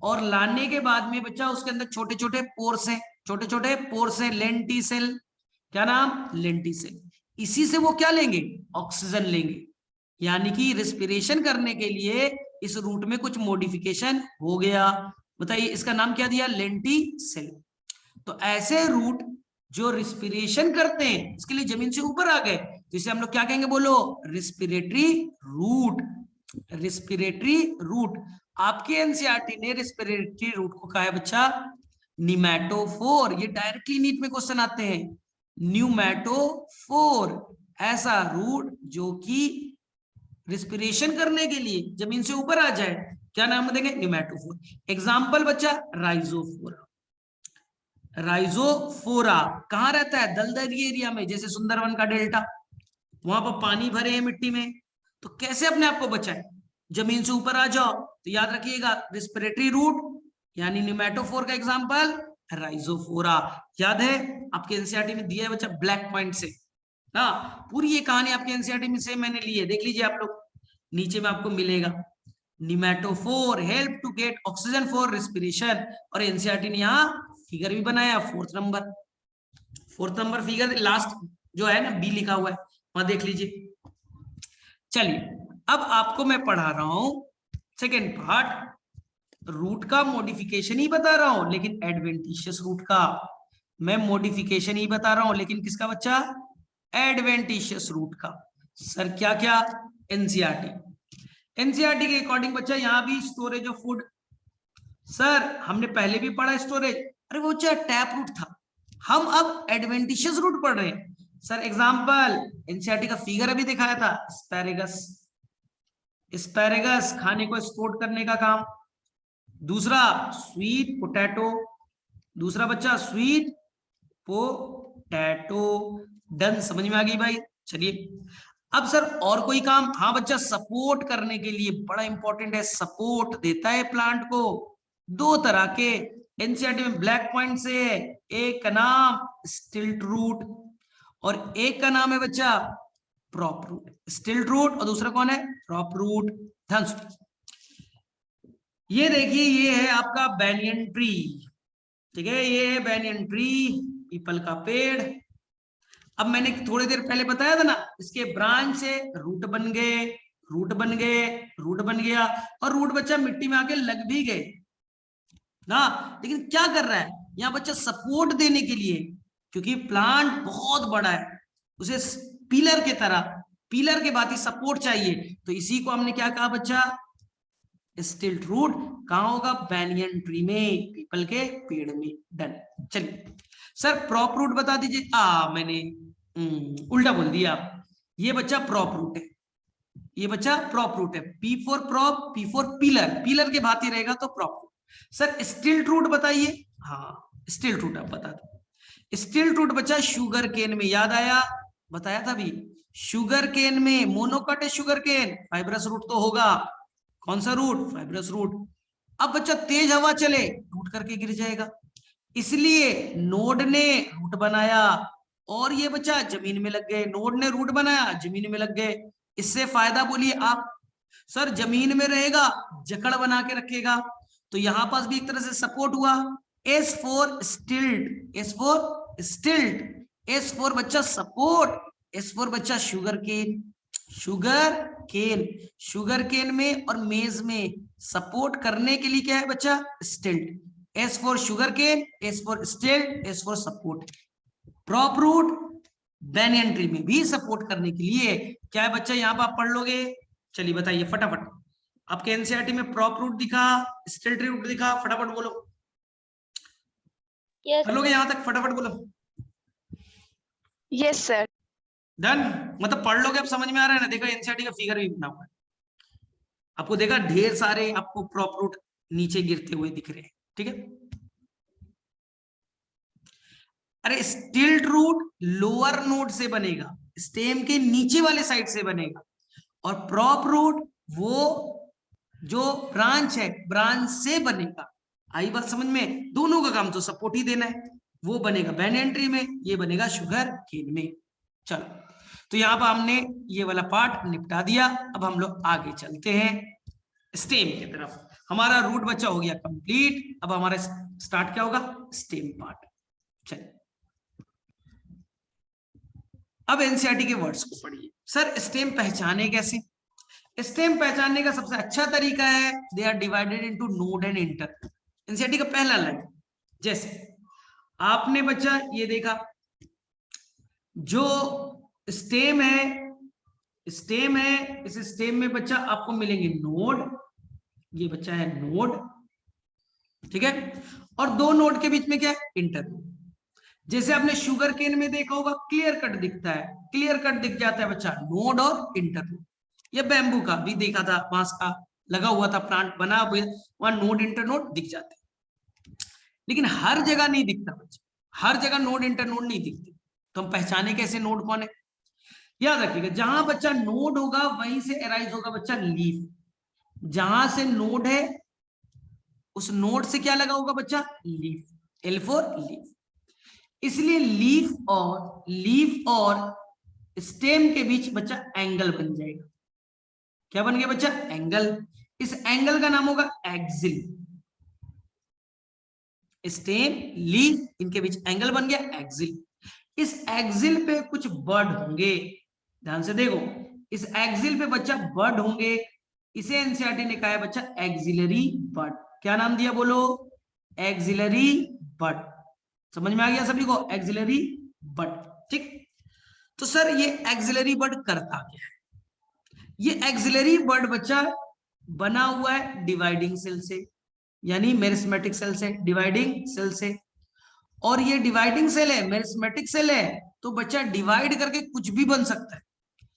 और लाने के बाद में बच्चा उसके अंदर छोटे छोटे पोर्स हैं, छोटे छोटे पोर्स हैं, लेंटिसेल, क्या नाम, लेंटिसेल। इसी से वो क्या लेंगे, ऑक्सीजन लेंगे, यानी कि रेस्पिरेशन करने के लिए इस रूट में कुछ मॉडिफिकेशन हो गया। बताइए इसका नाम क्या दिया, लेंटिसेल। तो ऐसे रूट जो रिस्पिरेशन करते हैं इसके लिए जमीन से ऊपर आ गए, तो इसे हम लोग क्या कहेंगे, बोलो, रिस्पिरेटरी रूट। रिस्पिरेटरी रूट, आपके एनसीईआरटी ने रिस्पिरेटरी रूट को कहा है बच्चा निमैटोफोर। ये डायरेक्टली नीट में क्वेश्चन आते हैं, न्यूमैटोफोर, ऐसा रूट जो कि रिस्पिरेशन करने के लिए जमीन से ऊपर आ जाए, क्या नाम देंगे, न्यूमैटोफोर। एग्जाम्पल बच्चा राइजोफोरा। राइजोफोरा कहाँ रहता है, दलदली एरिया में, जैसे सुंदरवन का डेल्टा, वहां पर पानी भरे हैं मिट्टी में, तो कैसे अपने आप को बचाए, जमीन से ऊपर आ जाओ। तो याद रखिएगा रिस्पिरेटरी रूट यानी न्यूमैटोफोर का एग्जांपल राइजोफोरा। याद है आपके एनसीईआरटी में दिया है बच्चा ब्लैक पॉइंट से, हाँ पूरी ये कहानी आपके एनसीईआरटी में से मैंने ली है, देख लीजिए आप लोग, नीचे में आपको मिलेगा pneumatophore help to get oxygen for respiration, और एनसीईआरटी ने यहाँ फिगर भी बनाया, फोर्थ नंबर फिगर लास्ट जो है ना बी लिखा हुआ है, वहां देख लीजिए। चलिए अब आपको मैं पढ़ा रहा हूं सेकेंड पार्ट, रूट का मॉडिफिकेशन ही बता रहा हूं, लेकिन एडवेंटिशियस रूट का मैं मॉडिफिकेशन ही बता रहा हूं, लेकिन किसका बच्चा, एडवेंटिशियस रूट का। सर क्या क्या, एनसीईआरटी के अकॉर्डिंग बच्चा यहाँ भी स्टोरेज ऑफ फूड, सर हमने पहले भी पढ़ा स्टोरेज, अरे वो बच्चा टैप रूट था, हम अब एडवेंटिशियस रूट पढ़ रहे हैं। सर एग्जांपल एनसीईआरटी का फिगर अभी दिखाया था, एस्पैरेगस, एस्पैरेगस खाने को स्टोर करने का काम। दूसरा स्वीट पोटैटो, दूसरा बच्चा स्वीट पोटैटो, डन, समझ में आ गई भाई। चलिए अब सर और कोई काम, हाँ बच्चा सपोर्ट करने के लिए बड़ा इंपॉर्टेंट है, सपोर्ट देता है प्लांट को, दो तरह के एनसीईआरटी में ब्लैक पॉइंट से है, एक का नाम स्टिल्ट रूट और एक का नाम है बच्चा प्रॉप रूट। स्टिल्ट रूट और दूसरा कौन है, प्रॉप रूट। ध्यान सुनिए, ये देखिए ये है आपका बैनियन ट्री, ठीक है, ये है बैनियन ट्री, पीपल का पेड़। अब मैंने थोड़ी देर पहले बताया था ना, इसके ब्रांच से रूट बन गए, रूट बन गए, रूट बन गया, और रूट बच्चा मिट्टी में आके लग भी गए ना, लेकिन क्या कर रहा है यहाँ बच्चा, सपोर्ट देने के लिए, क्योंकि प्लांट बहुत बड़ा है, उसे पिलर के तरह, पिलर के बाद ही सपोर्ट चाहिए, तो इसी को हमने क्या कहा बच्चा, स्टिल्ट रूट। कहां होगा, बैनियन ट्री में, पीपल के पेड़ में। डन। चलिए सर प्रॉप रूट बता दीजिए, मैंने उल्टा बोल दिया, ये बच्चा प्रॉप रूट है, ये बच्चा प्रॉप रूट है, P for prop, P for pillar, pillar के भांति रहेगा तो prop root. Sir stilt root बताइए, हाँ स्टिल्ट रूट आप बता दो। स्टिल्ट रूट बच्चा शुगर केन में, याद आया, बताया था अभी, शुगर केन में मोनोकट है, शुगर केन फाइब्रस रूट तो होगा। कौन सा रूट? Fibrous root. अब बच्चा तेज हवा चले टूट करके गिर जाएगा, इसलिए नोड ने रूट बनाया और ये बच्चा जमीन में लग गए। नोड ने रूट बनाया, जमीन में लग गए। इससे फायदा बोलिए आप? सर जमीन में रहेगा, जकड़ बना के रखेगा, तो यहां पास भी एक तरह से सपोर्ट हुआ। S for stilt, S for stilt, S for बच्चा सपोर्ट, एस फॉर बच्चा sugarcane, sugarcane, sugarcane में और मेज में सपोर्ट करने के लिए क्या है बच्चा? Stilt. S for sugarcane, S for stilt, S for support. Prop root banyan tree में भी सपोर्ट करने के लिए क्या है बच्चा? यहां पर आप पढ़ लोगे। चलिए बताइए फटाफट, आपके एनसीईआरटी में प्रॉप रूट दिखा, स्टिल्ट रूट दिखा, फटाफट बोलो। यस कर लोगे यहां तक? फटाफट बोलो। Yes sir. डन, मतलब पढ़ लोगे, अब समझ में आ रहा है ना? देखो एनसीईआरटी का फिगर भी बना हुआ है आपको, देखा ढेर सारे आपको प्रॉप रूट नीचे गिरते हुए दिख रहे हैं, ठीक है। अरे स्टिल्ट रूट लोअर नोड से बनेगा, स्टेम के नीचे वाले साइड से बनेगा, और प्रॉप रूट वो जो ब्रांच है, ब्रांच से बनेगा। आई बात समझ में? दोनों का काम तो सपोर्ट ही देना है। वो बनेगा बैनियन ट्री में, ये बनेगा शुगर केन में। चलो, तो यहां पर हमने ये वाला पार्ट निपटा दिया। अब हम लोग आगे चलते हैं स्टेम की तरफ। हमारा रूट बच्चा हो गया कंप्लीट। अब हमारा स्टार्ट क्या होगा? Stem part. चलिए, अब एनसीईआरटी के वर्ड्स को पढ़िए। सर स्टेम पहचाने कैसे? स्टेम पहचानने का सबसे अच्छा तरीका है, they are divided into node and inter. NCERT का पहला लाइन, जैसे आपने बच्चा ये देखा, जो स्टेम है, स्टेम है, इस स्टेम में बच्चा आपको मिलेंगे नोड, ये बच्चा है नोड, ठीक है, और दो नोड के बीच में क्या है? इंटरनोड। जैसे आपने शुगर केन में देखा होगा, क्लियर कट दिखता है, क्लियर कट दिख जाता है बच्चा, नोड और इंटरनोड। या बैम्बू का भी देखा था, बांस का लगा हुआ था, प्लांट बना हुआ, वहां नोड इंटरनोड दिख जाते हैं। लेकिन हर जगह नहीं दिखता बच्चा, हर जगह नोड इंटरनोड नहीं दिखते। तो हम पहचाने कैसे नोड कौन है? याद रखिएगा, जहां बच्चा नोड होगा वहीं से अराइज होगा बच्चा लीफ। जहां से नोड है उस नोड से क्या लगा होगा बच्चा? Leaf, L for leaf. इसलिए लीफ और स्टेम के बीच बच्चा एंगल बन जाएगा। क्या बन गया बच्चा? एंगल। इस एंगल का नाम होगा एक्सिल। स्टेम लीफ इनके बीच एंगल बन गया एक्सिल। इस एक्सिल पे कुछ बर्ड होंगे, ध्यान से देखो, इस एक्सिल पे बच्चा बर्ड होंगे। इसे एनसीईआरटी ने कहा है बच्चा एक्सिलरी बर्ड। क्या नाम दिया बोलो? Axillary bud. समझ में आ गया सभी को? एक्सिलरी बर्ड, ठीक। तो सर ये एक्सिलरी बर्ड करता क्या है? ये एक्सिलरी बर्ड बच्चा बना हुआ है डिवाइडिंग सेल से, यानी मेरिस्मेटिक सेल से, डिवाइडिंग सेल से। और ये डिवाइडिंग सेल है, मेरिस्मेटिक सेल है, तो बच्चा डिवाइड करके कुछ भी बन सकता है।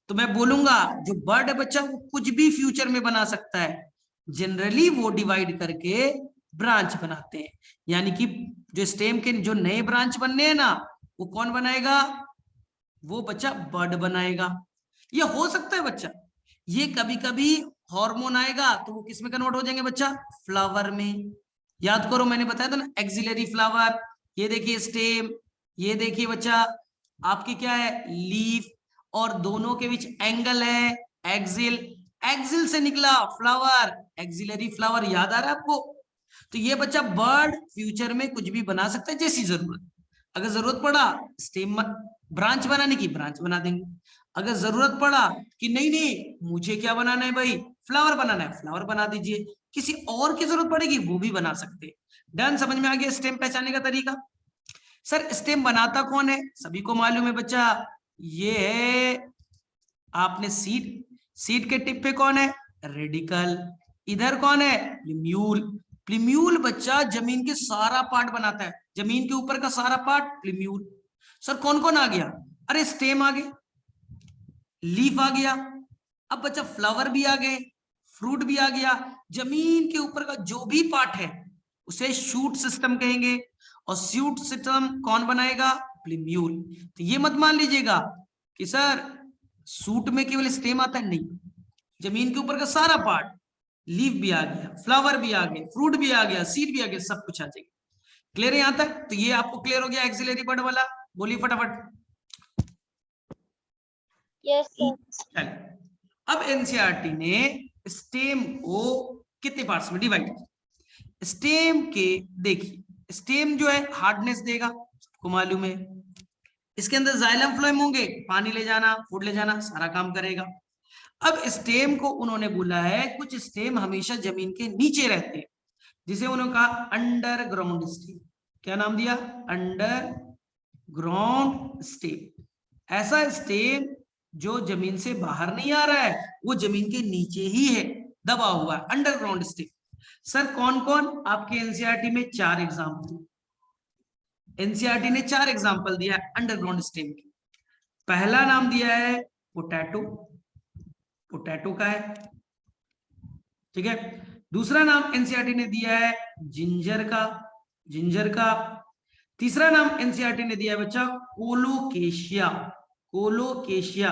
तो मैं बोलूंगा जो बर्ड है बच्चा वो कुछ भी फ्यूचर में बना सकता है। जनरली वो डिवाइड करके ब्रांच बनाते हैं, यानी कि जो स्टेम के जो नए ब्रांच बनने हैं ना, वो कौन बनाएगा? वो बच्चा बर्ड बनाएगा। ये हो सकता है बच्चा, ये कभी कभी हार्मोन आएगा तो वो किस में कन्वर्ट हो जाएंगे बच्चा? फ्लावर में। याद करो मैंने बताया था ना, एक्सिलरी फ्लावर। ये देखिए स्टेम, ये देखिए बच्चा आपकी क्या है? लीफ, और दोनों के बीच एंगल है एक्सिल। एक्सिल से निकला फ्लावर, एक्सिलरी फ्लावर। याद आ रहा है आपको? तो ये बच्चा बर्ड फ्यूचर में कुछ भी बना सकता है जैसी जरूरत। अगर जरूरत पड़ा स्टेम ब्रांच बनाने की, ब्रांच बना देंगे। अगर जरूरत पड़ा कि नहीं नहीं मुझे क्या बनाना है भाई, फ्लावर बनाना है, फ्लावर बना दीजिए। किसी और की जरूरत पड़ेगी वो भी बना सकते हैं। डन, समझ में आ गया स्टेम पहचानने का तरीका? सर स्टेम बनाता कौन है? सभी को मालूम है बच्चा, ये है आपने सीड। सीड के टिप पे कौन है? रेडिकल। इधर कौन है? प्लीम्यूल। प्लीम्यूल बच्चा जमीन के सारा पार्ट बनाता है, जमीन के ऊपर का सारा पार्ट प्लीम्यूल। सर कौन कौन आ गया? अरे स्टेम आ गए, लीफ आ गया, अब बच्चा फ्लावर भी आ गए, फ्रूट भी आ गया। जमीन के ऊपर का जो भी पार्ट है उसे शूट सिस्टम कहेंगे, और शूट सिस्टम कौन बनाएगा? प्लीम्यूल। तो ये मत मान लीजिएगा कि सर सूट में केवल स्टेम आता है, नहीं, जमीन के ऊपर का सारा पार्ट, लीफ भी आ गया, फ्लावर भी आ गया, फ्रूट भी आ गया, सीड भी आ गया, सब कुछ आ जाएगा। क्लियर है यहां तक? तो ये आपको क्लियर हो गया एक्सिलरी बर्ड वाला, बोलिए फटाफट। Yes sir. चलिए, अब एनसीईआरटी ने स्टेम को कितने पार्ट्स में डिवाइड किया। स्टेम के देखिए, स्टेम जो है हार्डनेस देगा, आपको मालूम है। इसके अंदर जाइलम फ्लोएम होंगे, पानी ले जाना, फूड ले जाना, सारा काम करेगा। अब स्टेम को उन्होंने बोला है, कुछ स्टेम हमेशा जमीन के नीचे रहते हैं, जिसे उन्होंने कहा अंडरग्राउंड स्टेम। क्या नाम दिया? Underground stem. ऐसा स्टेम जो जमीन से बाहर नहीं आ रहा है, वो जमीन के नीचे ही है, दबा हुआ है, अंडरग्राउंड स्टेम। सर कौन कौन? आपके एनसीईआरटी में 4 एग्जाम्पल, एनसीईआरटी ने 4 एग्जाम्पल दिया है अंडरग्राउंड स्टेम के। पहला नाम दिया है पोटैटो, पोटैटो का है, ठीक है। दूसरा नाम एनसीईआरटी ने दिया है जिंजर का, जिंजर का। तीसरा नाम एनसीईआरटी ने दिया है बच्चा कोलोकेशिया, कोलोकेशिया।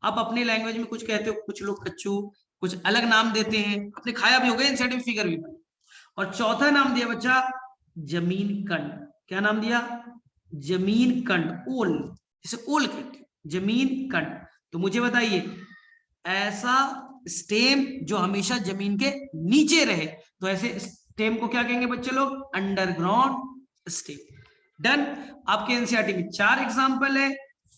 आप अपने लैंग्वेज में कुछ कहते हो, कुछ लोग कच्चू, कुछ अलग नाम देते हैं, आपने खाया भी होगा, एनसीईआरटी में फिगर भी बनी। और चौथा नाम दिया बच्चा जमीन कंड। क्या नाम दिया? जमीन कंड, ओल, जिसे ओल कहते हैं, जमीन कंड। तो मुझे बताइए, ऐसा स्टेम जो हमेशा जमीन के नीचे रहे, तो ऐसे स्टेम को क्या कहेंगे बच्चे लोग? Underground stem. डन। आपके एनसीईआरटी में 4 एग्जाम्पल है,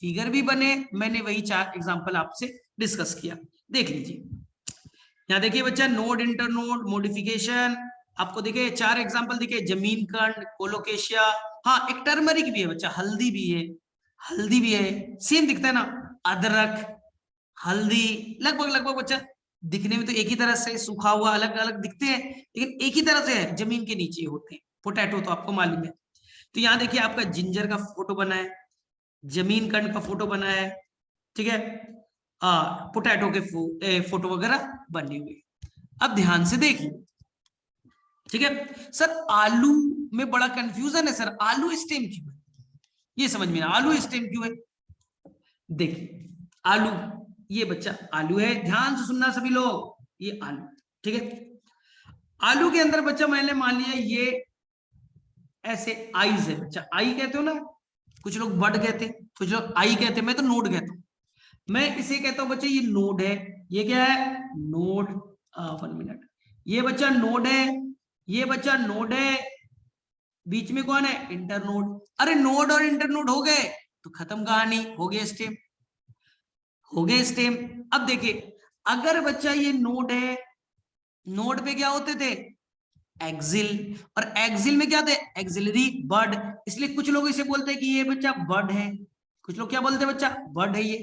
फिगर भी बने, मैंने वही 4 एग्जाम्पल आपसे डिस्कस किया, देख लीजिए। यहाँ देखिए बच्चा, नोड, इंटरनोड, मॉडिफिकेशन, आपको देखिए 4 एग्जाम्पल दिखे, जमीन कंड, कोलोकेशिया। हाँ, एक टर्मरिक भी है बच्चा, हल्दी भी है, हल्दी भी है, सेम दिखता है ना, अदरक, हल्दी, लगभग लगभग बच्चा दिखने में तो एक ही तरह से, सूखा हुआ अलग अलग दिखते हैं, लेकिन एक ही तरह से है, जमीन के नीचे होते हैं। पोटैटो तो आपको मालूम है। तो यहाँ देखिए आपका जिंजर का फोटो बना है, जमीन कंड का फोटो बना है, ठीक है, पोटैटो के फोटो वगैरह बने हुए। अब ध्यान से देखिए, ठीक है। सर आलू में बड़ा कंफ्यूजन है, सर आलू स्टेम क्यों है, ये समझ में, आलू स्टेम क्यों है। देखिए आलू, ये बच्चा आलू है, ध्यान से सुनना सभी लोग, ये आलू, ठीक है। आलू के अंदर बच्चा मैंने मान लिया ये ऐसे आईज है बच्चा, आई कहते हो ना, कुछ लोग बड कहते हैं, कुछ लोग आई कहते हैं, मैं तो नोड कहता हूं। मैं इसे कहता हूं बच्चे ये नोड है, ये क्या है? नोड। 1 मिनट, ये बच्चा नोड है, ये बच्चा नोड है, बीच में कौन है? इंटरनोड। अरे नोड और इंटरनोड हो गए तो खत्म कहानी, हो गया स्टेम, हो गए स्टेम। अब देखिए, अगर बच्चा ये नोड है, नोड पे क्या होते थे? एक्सिल, और एक्सिल में क्या थे? एक्सिलरी बड। इसलिए कुछ लोग इसे बोलते हैं कि ये बच्चा बड है, कुछ लोग क्या बोलते हैं? बच्चा बड है ये,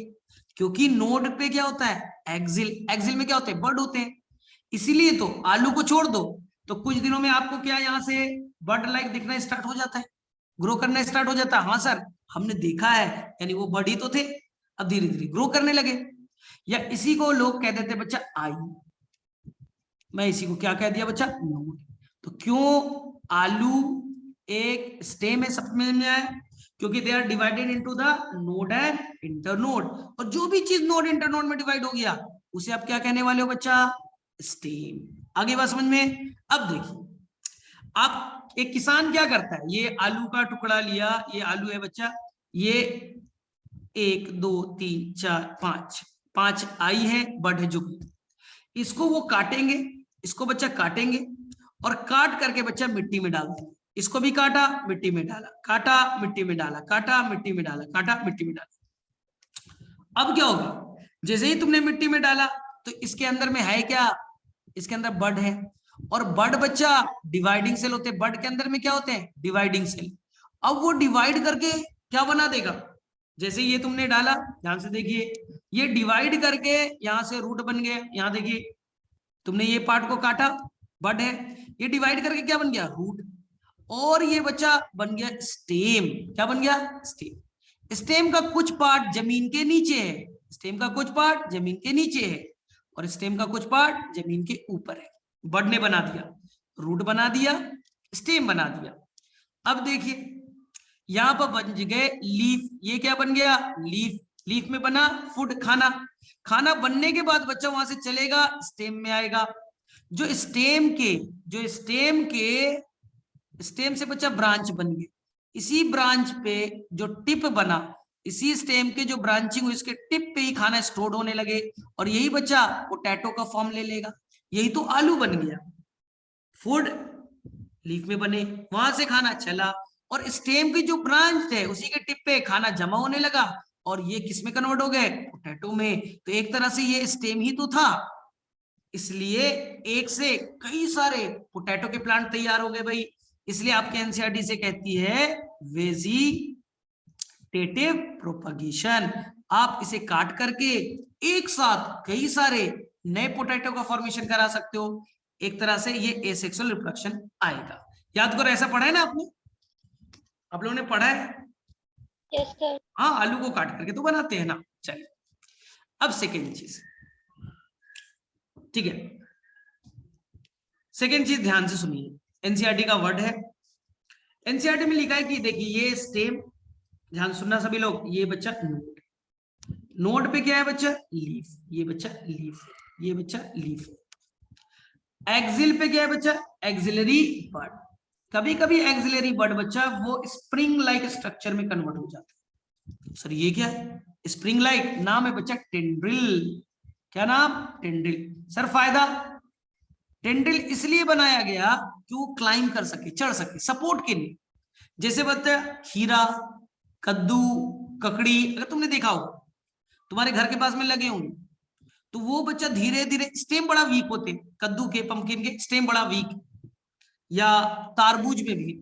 क्योंकि नोड पे क्या होता है? एक्सिल, एक्सिल में क्या होते हैं? बड होते हैं। इसीलिए तो आलू को छोड़ दो तो कुछ दिनों में आपको क्या यहाँ से बड लाइक दिखना स्टार्ट हो जाता है, ग्रो करना स्टार्ट हो जाता है। हाँ सर, हमने देखा है, यानी वो बड ही तो थे, अब धीरे धीरे ग्रो करने लगे। या इसी को लोग कह देते बच्चा आई, मैं इसी को क्या कह दिया बच्चा? नोड। तो क्यों आलू एक स्टेम है, सब में आया? क्योंकि they are divided into the node and internode, और जो भी चीज नोड इंटरनोड में डिवाइड हो गया उसे आप क्या कहने वाले हो बच्चा? स्टेम। आगे बात समझ में? अब देखिए, आप एक किसान क्या करता है, ये आलू का टुकड़ा लिया, ये आलू है बच्चा, ये 1 2 3 4 5 5 आई है, बड है जो, इसको वो काटेंगे, इसको बच्चा काटेंगे, और काट करके बच्चा मिट्टी में डाल देंगे। इसको भी काटा, मिट्टी में डाला, काटा, मिट्टी में डाला, काटा, मिट्टी में डाला, काटा, मिट्टी में डाला। अब क्या होगा? जैसे ही तुमने मिट्टी में डाला तो इसके अंदर में है क्या? इसके अंदर बड है, और बड बच्चा डिवाइडिंग सेल होते हैं, बड के अंदर में क्या होते हैं? Dividing cell. अब वो डिवाइड करके क्या बना देगा? जैसे ये तुमने डाला, ध्यान से देखिए, ये डिवाइड करके यहां से रूट बन गया, यहां देखिए तुमने ये पार्ट को काटा, बड है, ये डिवाइड करके क्या बन गया? रूट, और ये बच्चा बन गया स्टेम। क्या बन गया? स्टेम। स्टेम का कुछ पार्ट जमीन के नीचे है, स्टेम का कुछ पार्ट जमीन के नीचे है, और स्टेम का कुछ पार्ट जमीन के ऊपर है। बड ने बना दिया, रूट बना दिया, स्टेम बना दिया। अब देखिए यहां पर बन गए लीफ, ये क्या बन गया? लीफ। लीफ में बना फूड, खाना, खाना बनने के बाद बच्चा वहां से चलेगा स्टेम में आएगा। जो स्टेम से बच्चा ब्रांच बन गए, इसी ब्रांच पे जो टिप बना, इसी स्टेम के जो ब्रांचिंग हुई इसके टिप पे ही खाना स्टोर होने लगे और यही बच्चा पोटैटो का फॉर्म ले लेगा। यही तो आलू बन गया, फूड लीफ में बने, वहां से खाना चला और स्टेम की जो ब्रांच है उसी के टिप पे खाना जमा होने लगा और ये किस में कन्वर्ट हो गए, पोटैटो में। तो एक तरह से ये स्टेम ही तो था, इसलिए एक से कई सारे पोटैटो के प्लांट तैयार हो गए भाई। इसलिए आपके एनसीईआरटी से कहती है वेजिटेटिव प्रोपगेशन। आप इसे काट करके एक साथ कई सारे नए पोटैटो का फॉर्मेशन करा सकते हो। एक तरह से ये एसेक्सुअल रिप्रोडक्शन आएगा। याद करो, ऐसा पढ़ा है ना आपने, आप लोगों ने पढ़ा है? Yes sir. हाँ, आलू को काट करके तो बनाते हैं ना। चलिए अब सेकेंड चीज, ठीक है, सेकेंड चीज ध्यान से सुनिए, एनसीईआरटी का वर्ड है। एनसीईआरटी में लिखा है कि देखिए ये स्टेम, ध्यान सुनना सभी लोग, ये बच्चा नोड, नोड पे क्या है बच्चा, लीफ, ये बच्चा लीफ, ये बच्चा लीफ। एक्सिल पे क्या है बच्चा, एक्सिलरी बड। कभी कभी एक्सिलरी बड बच्चा वो स्प्रिंग लाइक स्ट्रक्चर में कन्वर्ट हो जाता है। सर ये क्या है, स्प्रिंग लाइक, नाम है बच्चा टेंड्रिल। क्या नाम, टेंड्रिल। सर फायदा, टेंड्रिल इसलिए बनाया गया कि वो क्लाइंब कर सके, चढ़ सके, सपोर्ट के लिए। जैसे बच्चा खीरा, कद्दू, ककड़ी, अगर तुमने देखा हो तुम्हारे घर के पास में लगे होंगे, तो वो बच्चा धीरे धीरे, स्टेम बड़ा वीक होते, कद्दू के, पंपकिन के स्टेम बड़ा वीक, या तारबूज में भी,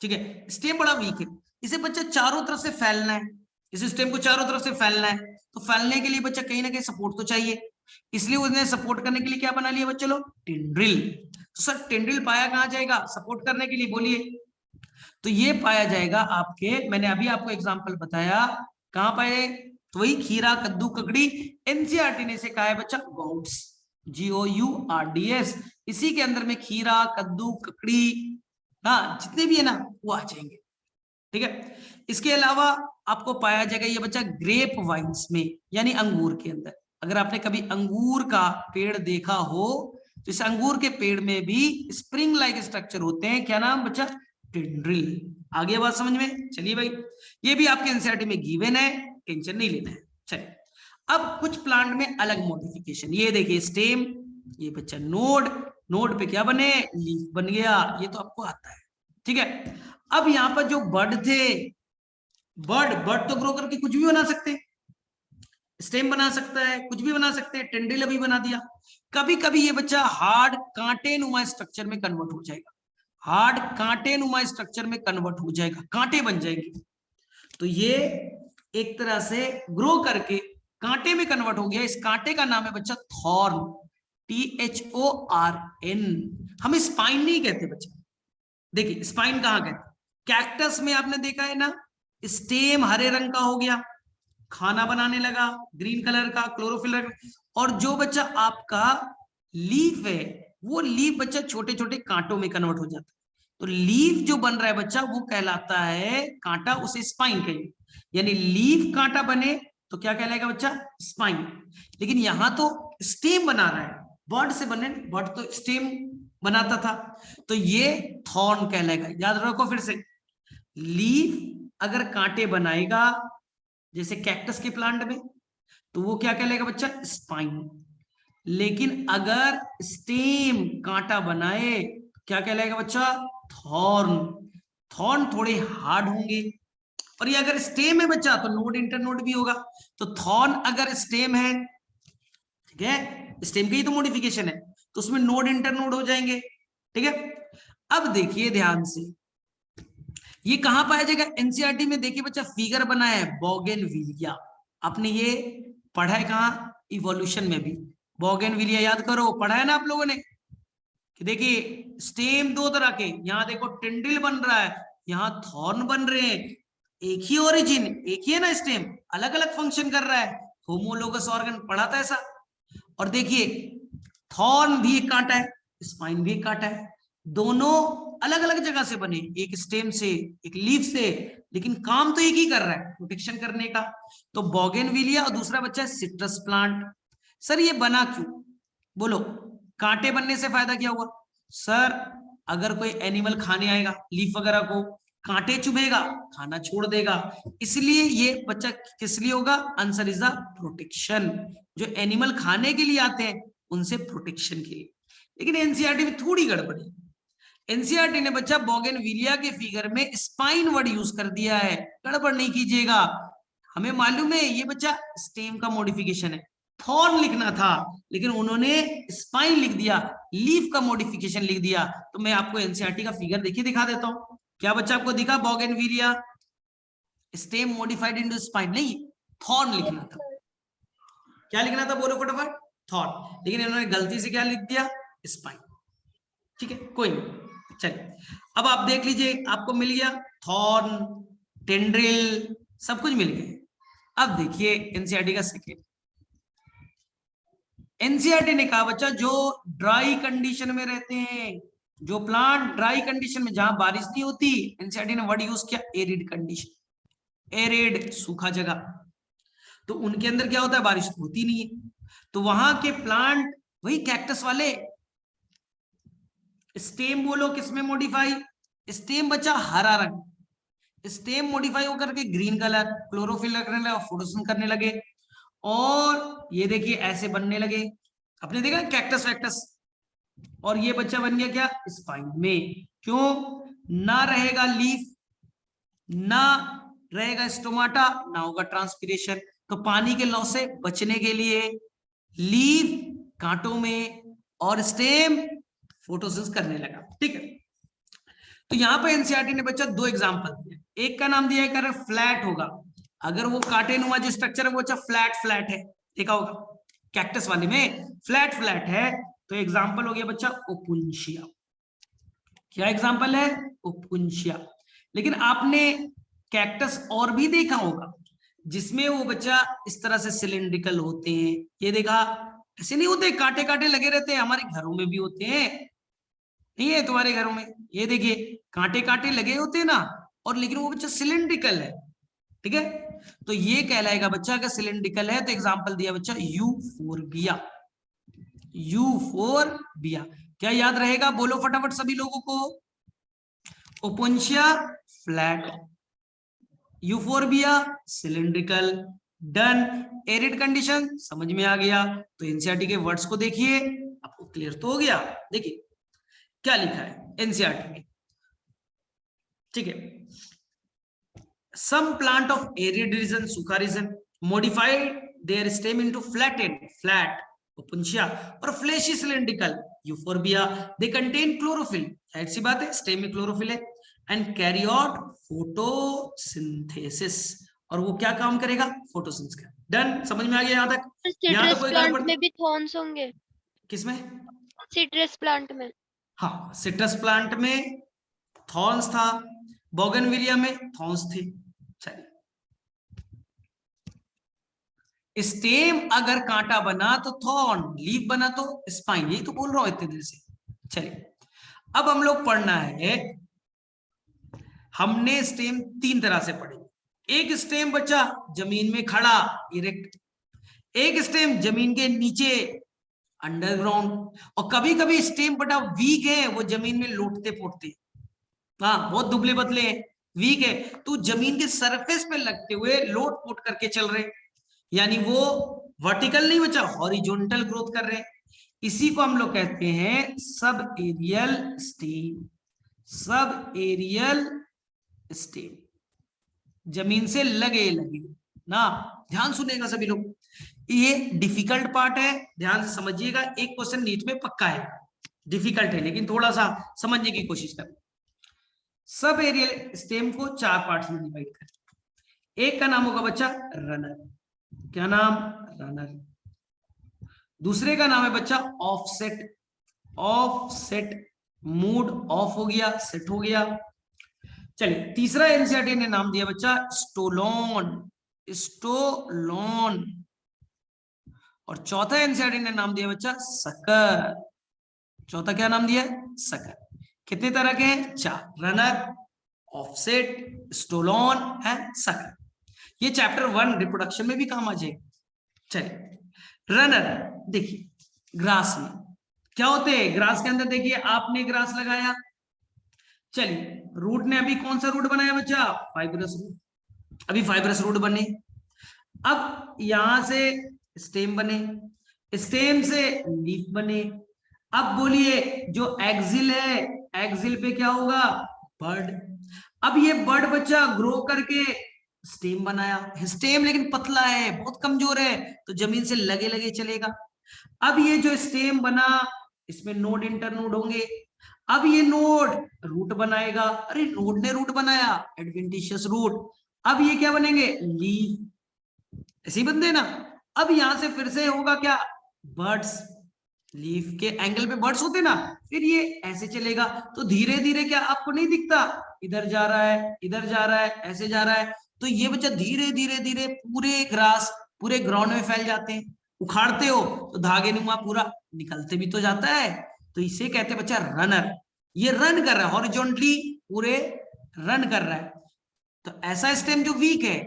ठीक है, स्टेम बड़ा वीक है। इसे बच्चा चारों तरफ से फैलना है, इस स्टेम को चारों तरफ से फैलना है, तो फैलने के लिए बच्चा कहीं ना कहीं सपोर्ट तो चाहिए। इसलिए उसने सपोर्ट करने के लिए क्या बना लिया बच्चे लोग, टेंड्रिल। तो सर टेंड्रिल पाया कहां जाएगा सपोर्ट करने के लिए, बोलिए? तो ये पाया जाएगा आपके, मैंने अभी आपको एग्जांपल बताया, कहां पाए, तो वही खीरा, कद्दू, ककड़ी। एनसीईआरटी ने इसे कहा है बच्चा गौड्स, GOURDS। इसी के अंदर में खीरा, कद्दू, ककड़ी, हाँ जितने भी है ना वो आ जाएंगे, ठीक है। इसके अलावा आपको पाया जाएगा ये बच्चा ग्रेप वाइन्स में, यानी अंगूर के अंदर। अगर आपने कभी अंगूर का पेड़ देखा हो तो इस अंगूर के पेड़ में भी स्प्रिंग लाइक स्ट्रक्चर होते हैं। क्या नाम बच्चा, टेंड्रिल। आगे बात समझ में, चलिए भाई, ये भी आपके एनसीईआरटी में गिवन है, टेंशन नहीं लेना है। चलिए अब कुछ प्लांट में अलग मॉडिफिकेशन, ये देखिए स्टेम, ये बच्चा नोड, नोड पे क्या बने, लीफ बन गया, ये तो आपको आता है, ठीक है। अब यहां पर जो बर्ड थे, बर्ड तो ग्रो करके कुछ भी बना सकते, स्टेम बना सकता है, कुछ भी बना सकते हैं, टेंड्रिल अभी बना दिया। कभी कभी ये बच्चा हार्ड कांटे नुमा स्ट्रक्चर में कन्वर्ट हो जाएगा, हार्ड कांटे नुमा स्ट्रक्चर में कन्वर्ट हो जाएगा, कांटे बन जाएंगे। तो ये एक तरह से ग्रो करके कांटे में कन्वर्ट हो गया। इस कांटे का नाम है बच्चा थॉर्न, THORN। हम स्पाइन नहीं कहते बच्चा, देखिए स्पाइन कहाँ कहते, कैक्टस में आपने देखा है ना, स्टेम हरे रंग का हो गया, खाना बनाने लगा ग्रीन कलर का, क्लोरोफिल, और जो बच्चा आपका लीफ है वो लीफ बच्चा छोटे छोटे कांटों में कन्वर्ट हो जाता है। तो लीफ जो बन रहा है बच्चा वो कहलाता है कांटा, उसे स्पाइन कहेंगे। यानी लीफ कांटा बने तो क्या कहलाएगा बच्चा, स्पाइन। लेकिन यहां तो स्टेम बना रहा है, बर्ड से बने, बर्ड तो स्टेम बनाता था, तो ये थॉर्न कहलाएगा। याद रखो फिर से, लीफ अगर कांटे बनाएगा जैसे कैक्टस के प्लांट में, तो वो क्या कहलाएगा बच्चा, स्पाइन। लेकिन अगर स्टेम कांटा बनाए क्या कहलाएगा बच्चा, थॉर्न। थॉर्न थोड़े हार्ड होंगे, और ये अगर स्टेम है बच्चा तो नोड इंटरनोड भी होगा। तो थॉर्न अगर स्टेम है, ठीक है, स्टेम की ही तो मॉडिफिकेशन है, तो उसमें नोड इंटरनोड हो जाएंगे, ठीक है। अब देखिए ध्यान से, ये कहां पाया जाएगा, एनसीईआरटी में देखिए बच्चा फिगर बनाया है बोगेनविलिया। आपने ये पढ़ा है कहां, इवोल्यूशन में भी बोगेनविलिया, याद करो पढ़ा है ना आप लोगों ने, कि देखिए स्टेम दो तरह के, यहां देखो टेंड्रिल बन रहा है, यहां थॉर्न बन रहे हैं, एक ही ओरिजिन, एक ही है ना स्टेम, अलग अलग फंक्शन कर रहा है, होमोलोगस ऑर्गन पढ़ा था ऐसा। और देखिए थॉर्न भी एक कांटा है, स्पाइन भी एक कांटा है, दोनों अलग अलग जगह से बने, एक स्टेम से, एक लीफ से, लेकिन काम तो एक ही कर रहा है, प्रोटेक्शन करने का। तो बोगेनविलिया और दूसरा बच्चा है सिट्रस प्लांट। सर ये बना क्यों, बोलो, कांटे बनने से फायदा क्या हुआ? सर अगर कोई एनिमल खाने आएगा लीफ वगैरह को, कांटे चुभेगा, खाना छोड़ देगा, इसलिए ये बच्चा किस लिए होगा? Answer is the protection. जो एनिमल खाने के लिए आते हैं उनसे प्रोटेक्शन के लिए। लेकिन एनसीईआरटी में थोड़ी गड़बड़ी, एनसीईआरटी ने बच्चा बोगेनविलिया के फिगर में स्पाइन वर्ड यूज कर दिया है, गड़बड़ नहीं कीजिएगा। हमें मालूम है ये बच्चा स्टेम का मॉडिफिकेशन है, थॉर्न लिखना था, लेकिन उन्होंने स्पाइन लिख दिया, लीफ का मॉडिफिकेशन लिख दिया। तो मैं आपको एनसीईआरटी का फिगर देखिए दिखा देता हूं। क्या बच्चा आपको दिखा? Bougainvillea stem modified into spine, नहीं, थॉर्न लिखना था। क्या लिखना था, बोलो फटाफट? थॉर्न। लेकिन इन्होंने गलती से क्या लिख दिया? स्पाइन। ठीक है, कोई नहीं, चलिए अब आप देख लीजिए, आपको मिल गया थॉर्न, टेंड्रिल, सब कुछ मिल गया। अब देखिए एनसीईआरटी का सेकेंड, एनसीईआरटी ने कहा बच्चा जो ड्राई कंडीशन में रहते हैं, जो प्लांट ड्राई कंडीशन में, जहां बारिश नहीं होती, एनसीईआरटी ने वर्ड यूज किया एरिड कंडीशन, एरिड सूखा जगह। तो उनके अंदर क्या होता है? बारिश तो होती नहीं है, तो वहां के प्लांट, वही कैक्टस वाले, स्टेम बोलो किसमें मॉडिफाई? स्टेम बच्चा हरा रंग, स्टेम मॉडिफाई होकर के ग्रीन कलर, क्लोरोफिल लगने लगा, फोटोसिंथेसिस करने लगे, और ये देखिए ऐसे बनने लगे। आपने देखा कैक्टस वैक्टस, और ये बच्चा बन गया क्या? स्पाइन में। क्यों? ना रहेगा लीफ, ना रहेगा स्टोमाटा, ना होगा ट्रांसपिरेशन। तो पानी के लॉस से बचने के लिए लीफ कांटों में और स्टेम फोटोसिंथेसिस करने लगा। ठीक है, तो यहां पर एनसीईआरटी ने बच्चा दो एग्जांपल दिए, एक का नाम दिया है कर फ्लैट होगा, अगर वो कांटेनुमा जो स्ट्रक्चर है वो अच्छा फ्लैट फ्लैट है, देखा होगा कैक्टस वाले में फ्लैट फ्लैट है, तो एग्जांपल हो गया बच्चा ओपुंशिया। क्या एग्जांपल है? ओपुंशिया। लेकिन आपने कैक्टस और भी देखा होगा जिसमें वो बच्चा इस तरह से सिलिंड्रिकल होते हैं, ये देखा, ऐसे नहीं होते, कांटे कांटे लगे रहते हैं, हमारे घरों में भी होते हैं, नहीं है तुम्हारे घरों में? ये देखिए कांटे कांटे लगे होते हैं ना, और लेकिन वो बच्चा सिलिंड्रिकल है। ठीक है, तो ये कहलाएगा बच्चा अगर सिलिंड्रिकल है, तो एग्जांपल दिया बच्चा यूफोरबिया। यूफोरबिया क्या याद रहेगा, बोलो फटाफट सभी लोगों को? Opuntia flat, euphorbia cylindrical. Done, arid condition समझ में आ गया। तो एनसीईआरटी के वर्ड्स को देखिए, आपको क्लियर तो हो गया। देखिए क्या लिखा है एनसीईआरटी में, ठीक है, some plant of arid region, सूखा reason, modified their stem into flattened, flat opuntia और fleshy cylindrical euphorbia, they contain chlorophyll, जाहिर सी बात है स्टेम में क्लोरोफिल है, and carry out photosynthesis, और वो क्या काम करेगा? फोटोसिंथेसिस। डन, समझ में आ गया यहाँ तक? यहाँ तो सिट्रस कोई प्लांट गड़बड़? में भी थॉर्न्स होंगे? किसमें? सिट्रस प्लांट में? हाँ, सिट्रस प्लांट में थॉर्न्स था, बोगनविलिया में थॉर्न्स थे। चलिए, स्टेम अगर कांटा बना तो थॉर्न, लीफ बना तो स्पाइन, यही तो बोल रहा हूं इतने देर से। चलिए अब हम लोग पढ़ना है, हमने स्टेम तीन तरह से पढ़े। एक स्टेम बच्चा जमीन में खड़ा इरेक्ट, एक स्टेम जमीन के नीचे अंडरग्राउंड, और कभी कभी स्टेम बटा वीक है, वो जमीन में लौटते पोटते, हाँ बहुत दुबले पतले हैं, वीक है, तो जमीन के सरफेस पे लगते हुए लोट पोट करके चल रहे, यानी वो वर्टिकल नहीं बचा, हॉरिजॉन्टल ग्रोथ कर रहे हैं। इसी को हम लोग कहते हैं सब एरियल स्टेम। सब एरियल स्टेम, जमीन से लगे लगे ना, ध्यान सुनेगा सभी लोग, ये डिफिकल्ट पार्ट है, ध्यान से समझिएगा, एक क्वेश्चन नीट में पक्का है, डिफिकल्ट है लेकिन थोड़ा सा समझने की कोशिश करें। सब एरियल स्टेम को चार पार्ट्स में डिवाइड करें। एक का नाम होगा बच्चा रनर, क्या नाम? रनर। दूसरे का नाम है बच्चा ऑफसेट, ऑफसेट, मूड ऑफ हो गया, सेट हो गया। चलिए तीसरा एनसीईआरटी ने नाम दिया बच्चा स्टोलोन, स्टोलोन। और चौथा एनसीईआरटी ने नाम दिया बच्चा सकर, चौथा क्या नाम दिया? सकर। कितने तरह के हैं? 4, runner, offset, stolon and sucker. ये चैप्टर 1 रिप्रोडक्शन में भी काम आ जाएगा। चलिए, रनर देखिए, ग्रास में क्या होते हैं? ग्रास के अंदर देखिए, आपने ग्रास लगाया, चलिए रूट ने अभी कौन सा रूट बनाया बच्चा? Fibrous root. अभी फाइब्रस रूट बने, अब यहां से स्टेम बने, स्टेम से लीफ बने। अब बोलिए जो एक्सिल है, एक्सिल पे क्या होगा? बर्ड। अब ये बर्ड बच्चा ग्रो करके स्टेम बनाया, स्टेम लेकिन पतला है, बहुत कमजोर है, तो जमीन से लगे लगे चलेगा। अब ये जो स्टेम बना, इसमें नोड इंटरनोड होंगे। अब ये नोड रूट बनाएगा, अरे नोड ने रूट बनाया, एडवेंटिशियस रूट। अब ये क्या बनेंगे? लीफ। ऐसे ही बनते हैं ना। अब यहां से फिर से होगा क्या? बर्ड्स। लीफ के एंगल पे बर्ड्स होते ना, फिर ये ऐसे चलेगा। तो धीरे धीरे क्या आपको नहीं दिखता? इधर जा रहा है, इधर जा रहा है, ऐसे जा रहा है। तो ये बच्चा धीरे धीरे धीरे पूरे ग्रास, पूरे ग्राउंड में फैल जाते हैं। उखाड़ते हो तो धागे नुमा पूरा निकलते भी तो जाता है। तो इसे कहते हैं बच्चा रनर। ये रन कर रहा है हॉरिजॉन्टली, पूरे रन कर रहा है। तो ऐसा स्टेम जो वीक है,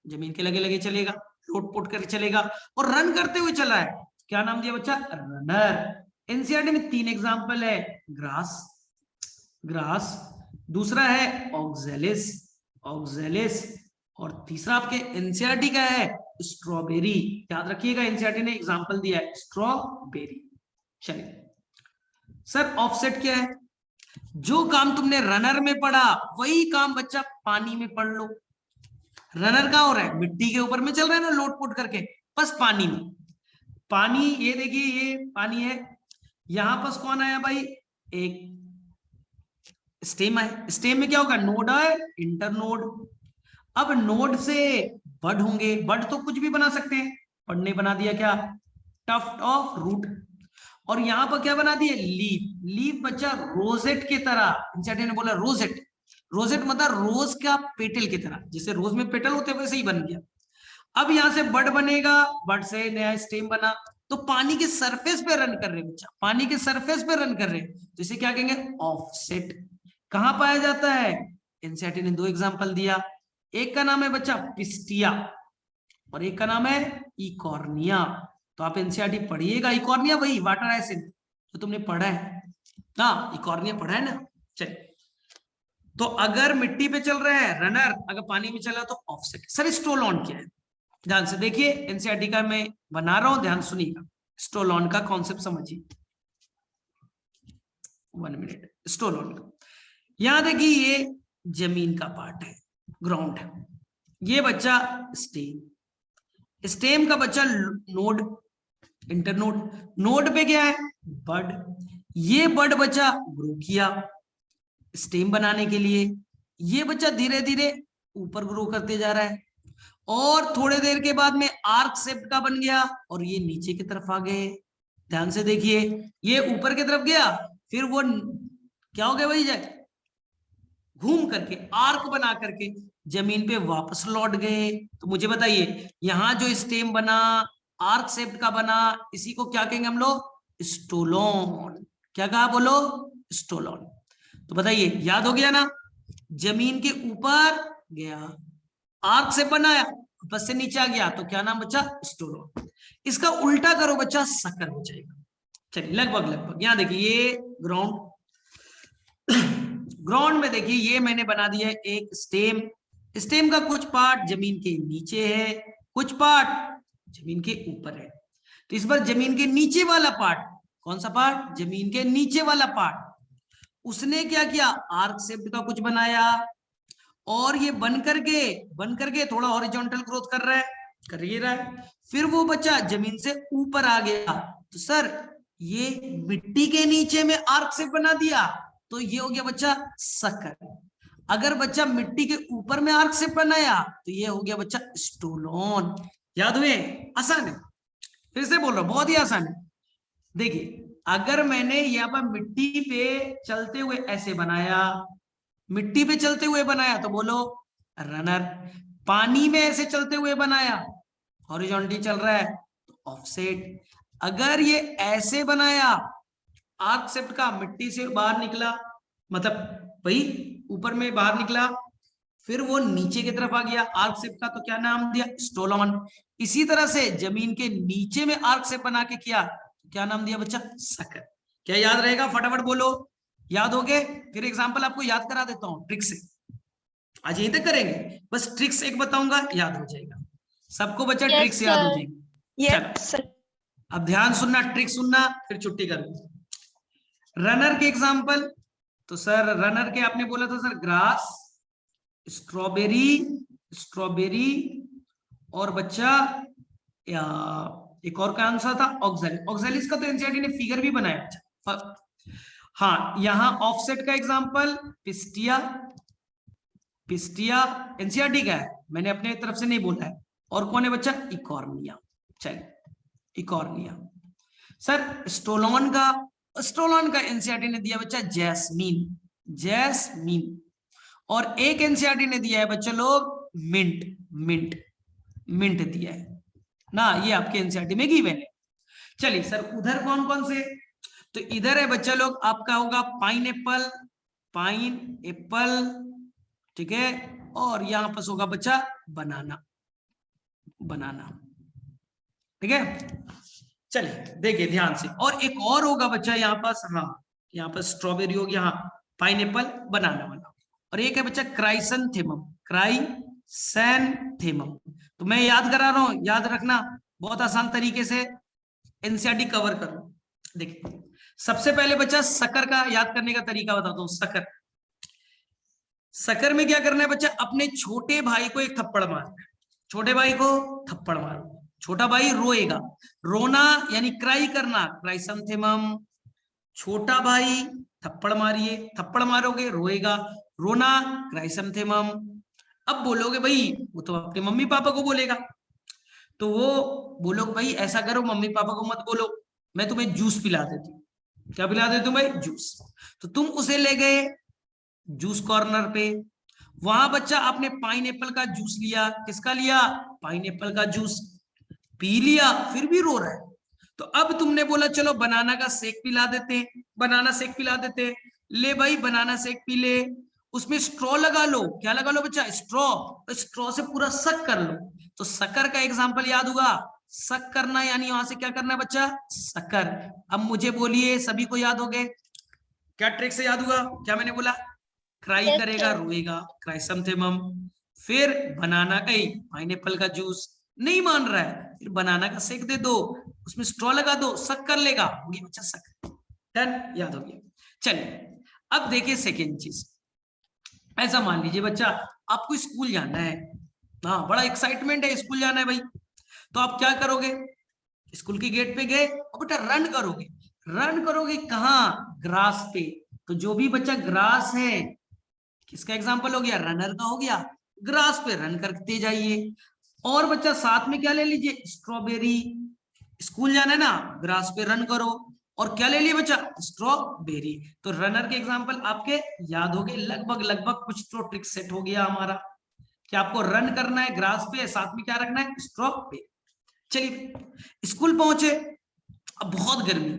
जमीन के लगे लगे चलेगा, लोट पोट करके चलेगा और रन करते हुए चला है, क्या नाम दिया बच्चा? रनर। एनसीईआरटी में 3 एग्जांपल है, ग्रास, ग्रास, दूसरा है ऑक्जेलिस, ऑक्जेलिस, और तीसरा आपके एनसीईआरटी का है स्ट्रॉबेरी। याद रखिएगा, एनसीईआरटी ने एग्जांपल दिया है स्ट्रॉबेरी। चलिए सर, ऑफसेट क्या है? जो काम तुमने रनर में पढ़ा वही काम बच्चा पानी में पढ़ लो। रनर कहां हो रहा है? मिट्टी के ऊपर में चल रहा है ना, लोट पोट करके, बस पानी में। पानी, ये देखिए ये पानी है, यहां पास कौन आया भाई? एक स्टेम है, स्टेम में क्या होगा? नोड है, इंटरनोड। अब नोड से बड होंगे, बड तो कुछ भी बना सकते हैं, बड ने बना दिया क्या? Tuft of root. और यहां पर क्या बना दिए? लीफ। लीफ बच्चा रोजेट की तरह, इंसेट ने बोला रोजेट, रोजेट मतलब रोज का पेटल की तरह, जैसे रोज में पेटल होते वैसे ही बन गया। अब यहां से बड बनेगा, बड से नया स्टेम बना। तो पानी के सरफेस पे रन कर रहे बच्चा, पानी के सरफेस पे रन कर रहे, तो इसे क्या कहेंगे? ऑफसेट। कहां पाया जाता है? एनसीईआरटी ने 2 एग्जांपल दिया, एक का नाम है बच्चा पिस्टिया और एक का नाम है इकॉर्निया। तो आप एनसीईआरटी पढ़िएगा, इकॉर्निया वही वाटर एसिड जो तुमने पढ़ा है ना, इकॉर्निया पढ़ा है ना। चलिए, तो अगर मिट्टी पे चल रहा है रनर, अगर पानी में चला तो ऑफसेट। सर स्टोलॉन क्या है? ध्यान से देखिए, एनसीईआरटी का मैं बना रहा हूं, ध्यान सुनिएगा, स्टोलॉन का कॉन्सेप्ट समझिए। 1 मिनट। स्टोलॉन का, यहां देखिए ये जमीन का पार्ट है, ग्राउंड है, ये बच्चा स्टेम, स्टेम का बच्चा नोड, इंटरनोड, नोड पे क्या है? बड। ये बड बच्चा ग्रो किया स्टेम बनाने के लिए, ये बच्चा धीरे धीरे ऊपर ग्रो करते जा रहा है और थोड़े देर के बाद में आर्क शेप का बन गया और ये नीचे की तरफ आ गए। ध्यान से देखिए, ये ऊपर की तरफ गया, फिर वो क्या हो गया भाई? जाए घूम करके आर्क बना करके जमीन पे वापस लौट गए। तो मुझे बताइए, यहां जो स्टेम बना, आर्क शेप का बना, इसी को क्या कहेंगे हम लोग? स्टोलोन। क्या कहा बोलो? स्टोलोन। तो बताइए, याद हो गया ना? जमीन के ऊपर गया, आर्क से बनाया, बस से नीचे आ गया, तो क्या नाम बच्चा? स्टोलोन। इसका उल्टा करो बच्चा, सकर हो जाएगा। चलिए लगभग लगभग, यहां देखिए ये ग्राउंड, ग्राउंड में देखिए ये मैंने बना दिया है एक स्टेम, स्टेम का कुछ पार्ट जमीन के नीचे है, कुछ पार्ट जमीन के ऊपर है। तो इस बार जमीन के नीचे वाला पार्ट, कौन सा पार्ट? जमीन के नीचे वाला पार्ट, उसने क्या किया? आर्क शेप का कुछ बनाया और ये बन करके थोड़ा हॉरिजॉन्टल ग्रोथ कर रहा है, कर ही रहा है। फिर वो बच्चा जमीन से ऊपर आ गया। तो सर ये मिट्टी के नीचे में आर्क शेप बना दिया, तो ये हो गया बच्चा सकर। अगर बच्चा मिट्टी के ऊपर में आर्क शेप बनाया, तो ये हो गया बच्चा स्टोलोन। याद हुए? आसान है, फिर से बोल रहा हूं, बहुत ही आसान है। देखिए, अगर मैंने यहाँ पर मिट्टी पे चलते हुए ऐसे बनाया, मिट्टी पे चलते हुए बनाया, तो बोलो रनर। पानी में ऐसे चलते हुए बनाया, हॉरिजॉन्टली चल रहा है, तो ऑफसेट। अगर ये ऐसे बनाया, आर्क शेप का, मिट्टी से बाहर निकला, मतलब भाई ऊपर में बाहर निकला, फिर वो नीचे की तरफ आ गया आर्क शेप का, तो क्या नाम दिया? स्टोलोन। इसी तरह से जमीन के नीचे में आर्क शेप बना के किया, तो क्या नाम दिया बच्चा? सकर। क्या याद रहेगा? फटाफट बोलो, याद हो गए? फिर एग्जाम्पल आपको याद करा देता हूँ ट्रिक से, आज यही तक करेंगे, बस ट्रिक्स एक बताऊंगा, याद हो जाएगा सबको बच्चा, ट्रिक Yes, से याद हो sir. जाएगी। Yes, चलो sir. अब ध्यान सुनना, ट्रिक सुनना, फिर छुट्टी करो। रनर के एग्जाम्पल, तो सर रनर के आपने बोला था सर ग्रास, स्ट्रॉबेरी, स्ट्रॉबेरी और बच्चा या एक और कौन सा था? ऑक्सैलिस। ऑक्सैलिस का तो एनसीईआरटी ने फिगर भी बनाया बच्चा। हाँ, यहाँ ऑफसेट का एग्जाम्पल पिस्टिया, पिस्टिया एनसीईआरटी का है, मैंने अपने तरफ से नहीं बोला है। और कौन है बच्चा? इकॉर्निया। चलिए इकॉर्निया। सर स्टोलोन का, स्टोलोन का एनसीईआरटी ने दिया बच्चा जैस्मीन, जैस्मीन। और एक एनसीईआरटी ने दिया है बच्चा लोग मिंट, मिंट, मिंट दिया है ना, ये आपके एनसीईआरटी में गिवन है। चलिए सर उधर कौन कौन से, तो इधर है बच्चा लोग आपका होगा पाइन एप्पल, पाइन एप्पल, ठीक है, और यहां पर होगा बच्चा बनाना, बनाना, ठीक है। चलिए देखिए ध्यान से, और एक और होगा बच्चा यहाँ पास, हाँ यहाँ पर स्ट्रॉबेरी होगी, हाँ पाइन एप्पल बनाना वाला, और एक है बच्चा क्राइसैंथेमम, क्राइसैंथेमम। तो मैं याद करा रहा हूं, याद रखना, बहुत आसान तरीके से एनसीईआरटी कवर करो। देखिए सबसे पहले बच्चा सकर का याद करने का तरीका बताता हूँ। सकर, सकर में क्या करना है बच्चा? अपने छोटे भाई को एक थप्पड़ मारना है, छोटे भाई को थप्पड़ मारो, छोटा भाई रोएगा, रोना यानी क्राई करना, क्राइसैंथेमम। छोटा भाई थप्पड़ मारिए, थप्पड़ मारोगे रोएगा, रोना क्राइसैंथेमम। अब बोलोगे भाई वो तो अपने मम्मी पापा को बोलेगा, तो वो बोलो भाई ऐसा करो मम्मी पापा को मत बोलो, मैं तुम्हें जूस पिला देती हूँ। क्या पिला देती हूँ भाई? जूस। तो तुम उसे ले गए जूस कॉर्नर पे, वहां बच्चा आपने पाइन एप्पल का जूस लिया, किसका लिया? पाइन एप्पल का जूस, पी लिया, फिर भी रो रहा है। तो अब तुमने बोला चलो बनाना का शेक पिला देते हैं, बनाना शेक पिला देते हैं, ले भाई बनाना शेक पी ले, उसमें स्ट्रॉ लगा लो, क्या लगा लो बच्चा? स्ट्रॉ, स्ट्रॉ से पूरा सक कर लो। तो शक्कर का एग्जाम्पल याद होगा, सक करना यानी वहां से क्या करना है बच्चा? शक्कर। अब मुझे बोलिए सभी को याद हो गए, क्या ट्रिक से याद हुआ? क्या मैंने बोला? क्राई Yes, करेगा, sir. रोएगा, क्राइसैंथेमम। फिर बनाना का, पाइनएप्पल का जूस, नहीं मान रहा है, फिर बनाना का शेक दे दो, उसमें स्ट्रॉ लगा दो, सक कर लेगा, होगी बच्चा सक। डन, याद हो गया। चलिए अब देखिए सेकेंड चीज, ऐसा मान लीजिए बच्चा आपको स्कूल जाना है, हाँ बड़ा एक्साइटमेंट है, स्कूल जाना है भाई, तो आप क्या करोगे? स्कूल की गेट पे गए और बेटा रन करोगे, रन करोगे कहाँ? ग्रास पे। तो जो भी बच्चा ग्रास है, किसका एग्जाम्पल हो गया? रनर का हो गया, ग्रास पे रन करते जाइए। और बच्चा साथ में क्या ले लीजिए? स्ट्रॉबेरी, स्कूल जाना है ना, ग्रास पे रन करो, और क्या ले लिए बच्चा? स्ट्रॉबेरी। तो रनर के एग्जाम्पल आपके याद हो गए लगभग, लगभग कुछ तो ट्रिक सेट हो गया हमारा, कि आपको रन करना है ग्रास पे, साथ में क्या रखना है? स्ट्रॉबेरी। चलिए स्कूल पहुंचे, अब बहुत गर्मी,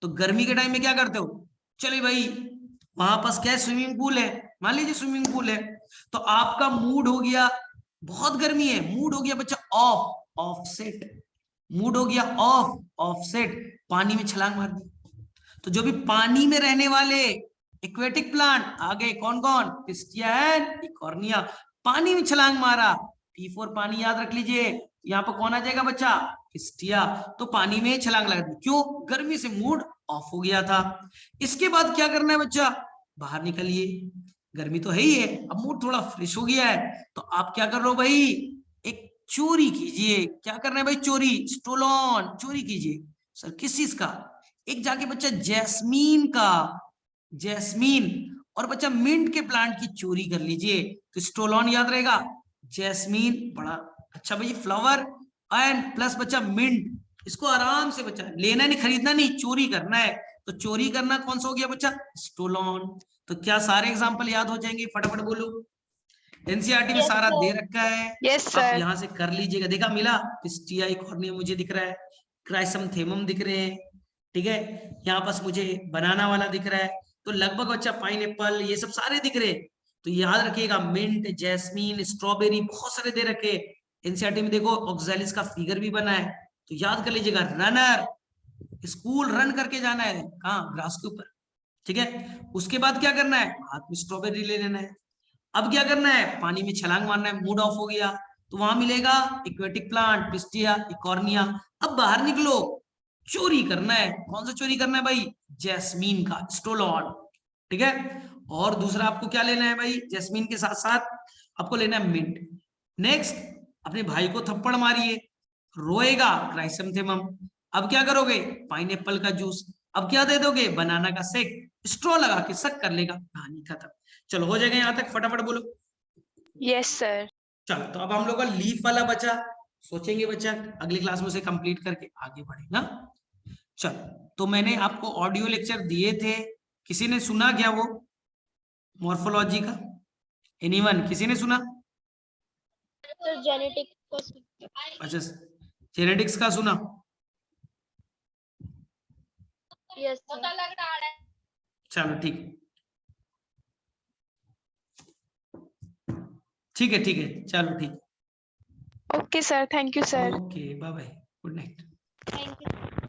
तो गर्मी के टाइम में क्या करते हो? चलिए भाई वहां पास क्या है? स्विमिंग पूल है, मान लीजिए स्विमिंग पूल है, तो आपका मूड हो गया, बहुत गर्मी है, मूड हो गया बच्चा ऑफ, ऑफसेट, मूड हो गया ऑफ, ऑफसेट, पानी में छलांग मार दी। तो जो भी पानी में रहने वाले एक्वेटिक प्लांट आ गए, कौन कौन? पिस्टिया एंड इकॉर्निया, पानी में छलांग मारा, P4 पानी याद रख लीजिए, यहाँ पर कौन आ जाएगा बच्चा? पिस्टिया। तो पानी में छलांग लगा दी, क्यों? गर्मी से मूड ऑफ हो गया था। इसके बाद क्या करना है बच्चा? बाहर निकलिए, गर्मी तो है ही है, अब मूड थोड़ा फ्रेश हो गया है, तो आप क्या कर लो भाई? एक चोरी कीजिए। क्या करना है भाई? चोरी, स्टोलन, चोरी कीजिए। सर किस चीज का? एक जाके बच्चा जैस्मीन का, जैस्मीन और बच्चा मिंट के प्लांट की चोरी कर लीजिए, तो स्टोलन याद रहेगा, जैस्मीन बड़ा अच्छा भाई फ्लावर, एंड प्लस बच्चा मिंट, इसको आराम से बच्चा लेना नहीं, खरीदना नहीं, चोरी करना है। तो चोरी करना कौन सा हो गया बच्चा? स्टोलन। तो क्या सारे एग्जाम्पल याद हो जाएंगे? फटाफट बोलो, एनसीईआरटी में Yes, सारा दे sir. रखा है, Yes, आप sir. यहां से कर लीजिएगा। देखा मिला? पिस्टिया इकॉर्निया मुझे दिख रहा है, क्राइसैंथेमम दिख रहे हैं, ठीक है, यहाँ पास मुझे बनाना वाला दिख रहा है, तो लगभग बच्चा पाइनएप्पल ये सब सारे दिख रहे, तो याद रखिएगा मिंट, जैस्मीन, स्ट्रॉबेरी बहुत सारे दे रखे। एनसीईआरटी में देखो ऑक्सैलिस का फिगर भी बना है, तो याद कर लीजिएगा। रनर, स्कूल रन करके जाना है, कहाँ, ग्रास के ऊपर, ठीक है। उसके बाद क्या करना है, हाथ में स्ट्रॉबेरी ले लेना है। अब क्या करना है, पानी में छलांग मारना है, मूड ऑफ हो गया तो वहां मिलेगा एक्वेटिक प्लांट, पिस्टिया, इकॉर्निया। अब बाहर निकलो, चोरी करना है। कौन सा चोरी करना है भाई, जैस्मीन का, स्टोलॉन, ठीक है। और दूसरा आपको क्या लेना है भाई, जैस्मीन के साथ साथ आपको लेना है मिंट। नेक्स्ट, अपने भाई को थप्पड़ मारिए, रोएगा, क्राइसेंथेमम। अब क्या करोगे, पाइनएप्पल का जूस। अब क्या दे दोगे, बनाना का शेक, स्ट्रॉ लगा के सक कर लेगा, कहानी खत्म। चलो हो जाएगा यहाँ तक, फटाफट बोलो। Yes sir. चलो तो अब हम लोग का लीफ वाला बचा, सोचेंगे बच्चा, अगली क्लास में उसे कंप्लीट करके आगे बढ़ेगा। चलो तो मैंने आपको ऑडियो लेक्चर दिए थे, किसी ने सुना क्या वो मॉर्फोलॉजी का, एनीवन, किसी ने सुना? सर जेनेटिक अच्छा, जेनेटिक्स का सुना? यस चलो ठीक है, ठीक है, ठीक है, चलो ठीक। Okay sir, thank you sir. Okay, bye bye, good night. Thank you.